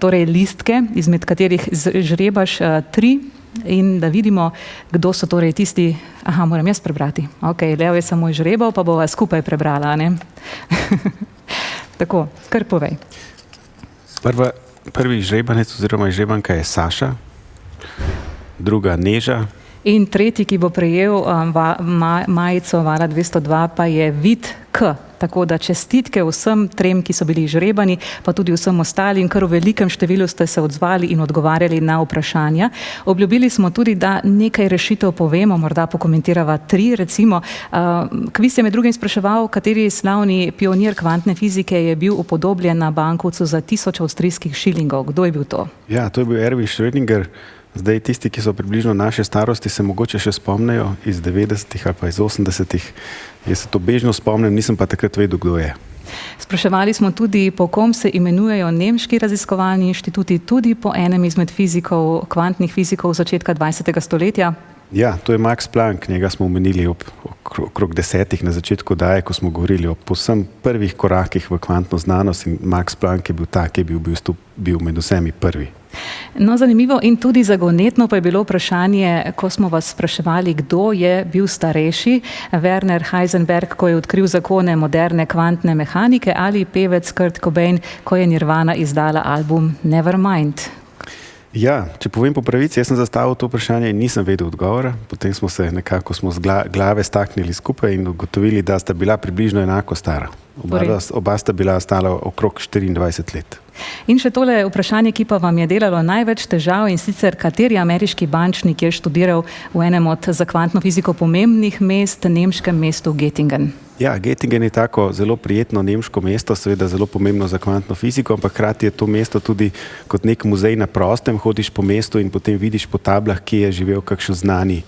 torej listke, izmed katerih žrebaš 3 in da vidimo, kdo so torej tisti. Aha, moram jaz prebrati. Ok, Leo je samo žrebal, pa bova skupaj prebrala, ne? Tako, kar povej. Prvi žrebanec oziroma žrebanka je Saša, druga Neža. In tretji, ki bo prejel majico Vala 202, pa je Vid K. Tako da čestitke vsem 3, ki so bili žrebani, pa tudi vsem ostalim, kar v velikem številu ste se odzvali in odgovarjali na vprašanja. Obljubili smo tudi, da nekaj rešitev povemo, morda pokomentirava 3, recimo. Kviz je med drugim spraševal, kateri slavni pionir kvantne fizike je bil upodobljen na bankovcu za 1000 avstrijskih šilingov. Kdo je bil to? Ja, to je bil Erwin Schrödinger. Zdaj tisti, ki so približno naše starosti, se mogoče še spomnejo iz 90-ih ali pa iz 80-ih. Jaz se to bežno spomnim, nisem pa takrat vedel, kdo je. Spraševali smo tudi, po kom se imenujejo nemški raziskovalni inštituti, tudi po enem izmed kvantnih fizikov začetka 20. stoletja. Ja, to je Max Planck, njega smo omenili okrog 10 na začetku daje, ko smo govorili o povsem prvih korakih v kvantno znanost in Max Planck je bil tak, ki je bil med vsemi prvi. No, zanimivo in tudi zagonetno pa je bilo vprašanje, ko smo vas spraševali, kdo je bil starejši, Werner Heisenberg, ko je odkril zakone moderne kvantne mehanike, ali pevec Kurt Cobain, ko je Nirvana izdala album Nevermind. Ja, če povem po pravici, jaz sem zastavil to vprašanje in nisem vedel odgovora. Potem smo se nekako glave staknili skupaj in ugotovili, da sta bila približno enako stara. Oba sta bila stala okrog 24 let. In še tole vprašanje, ki pa vam je delalo največ težav, in sicer kateri ameriški bančnik je študiral v enem od za kvantno fiziko pomembnih mest, nemškem mestu Göttingen. Ja, Göttingen je tako zelo prijetno nemško mesto, seveda zelo pomembno za kvantno fiziko, ampak hkrati je to mesto tudi kot nek muzej na prostem, hodiš po mestu in potem vidiš po tablah, kje je živel kakšen znani,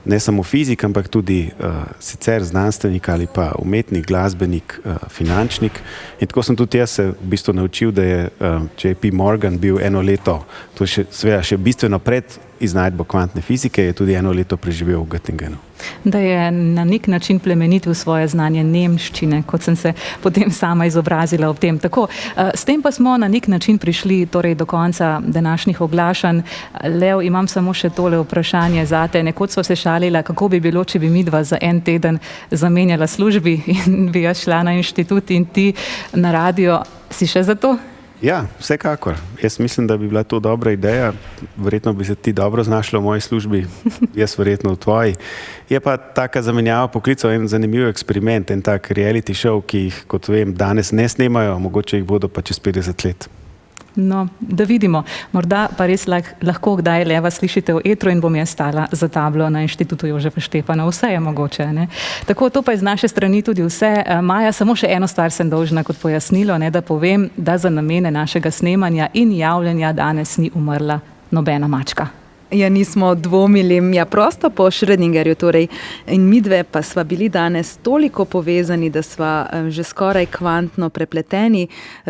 ne samo fizik, ampak tudi sicer znanstvenik ali pa umetnik, glasbenik, finančnik. In tako sem tudi jaz se v bistvu naučil, da je J.P. Morgan bil eno leto, to je še bistveno pred iznajdbo kvantne fizike, je tudi eno leto preživel v Göttingenu. Da je na nek način plemenitil svoje znanje nemščine, kot sem se potem sama izobrazila ob tem. Tako, s tem pa smo na nek način prišli torej do konca današnjih oglašanj. Leo, imam samo še tole vprašanje zate. Nekoč sva se šalila, kako bi bilo, če bi midva za en teden zamenjala službi in bi jaz šla na inštitut in ti na radio. Si še za to? Ja, vsekakor. Jaz mislim, da bi bila to dobra ideja. Verjetno bi se ti dobro znašla v moji službi, jaz verjetno v tvoji. Je pa taka zamenjava poklicov en zanimiv eksperiment, en tak reality show, ki jih, kot vem, danes ne snemajo, mogoče jih bodo pa čez 50 let. No, da vidimo. Morda pa res lahko kdaj Leva slišite v etru in bom jaz stala za tablo na Inštitutu Jožefa Štefana. Vse je mogoče, ne? Tako, to pa je z naše strani tudi vse. Maja, samo še eno stvar sem dolžna kot pojasnilo, ne, da povem, da za namene našega snemanja in javljanja danes ni umrla nobena mačka. Ja, nismo dvomili, ja, prosto po Schrödingerju, torej. In midve pa sva bili danes toliko povezani, da sva že skoraj kvantno prepleteni.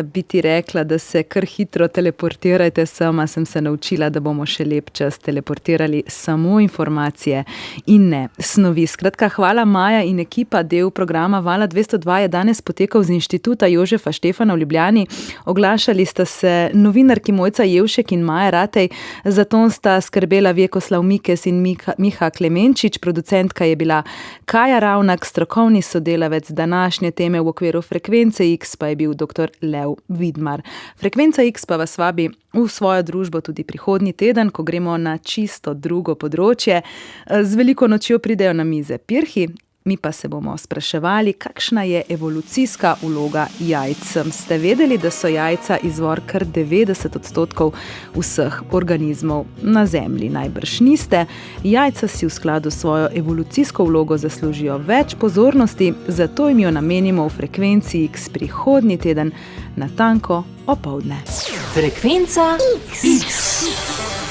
Bi ti rekla, da se kar hitro teleportirajte sama, sem se naučila, da bomo še lep čas teleportirali samo informacije in ne snovi. Skratka, hvala Maja in ekipa, del programa Vala 202 je danes potekal z Inštituta Jožefa Štefana v Ljubljani. Oglašali sta se novinarki Mojca Jevšek in Maja Ratej, zato sta skrbeli Vjekoslav Mikes in Miha Klemenčič, producentka je bila Kaja Ravnak, strokovni sodelavec današnje teme v okviru Frekvence X pa je bil dr. Lev Vidmar. Frekvenca X pa vas vabi v svojo družbo tudi prihodnji teden, ko gremo na čisto drugo področje. Z veliko nočjo pridejo na mize pirhi, mi pa se bomo spraševali, kakšna je evolucijska vloga jajc. Ste vedeli, da so jajca izvor kar 90% vseh organizmov na Zemlji? Najbrž niste. Jajca si v skladu s svojo evolucijsko vlogo zaslužijo več pozornosti, zato jim jo namenimo v Frekvenci X prihodnji teden natanko opoldne. Frekvenca X.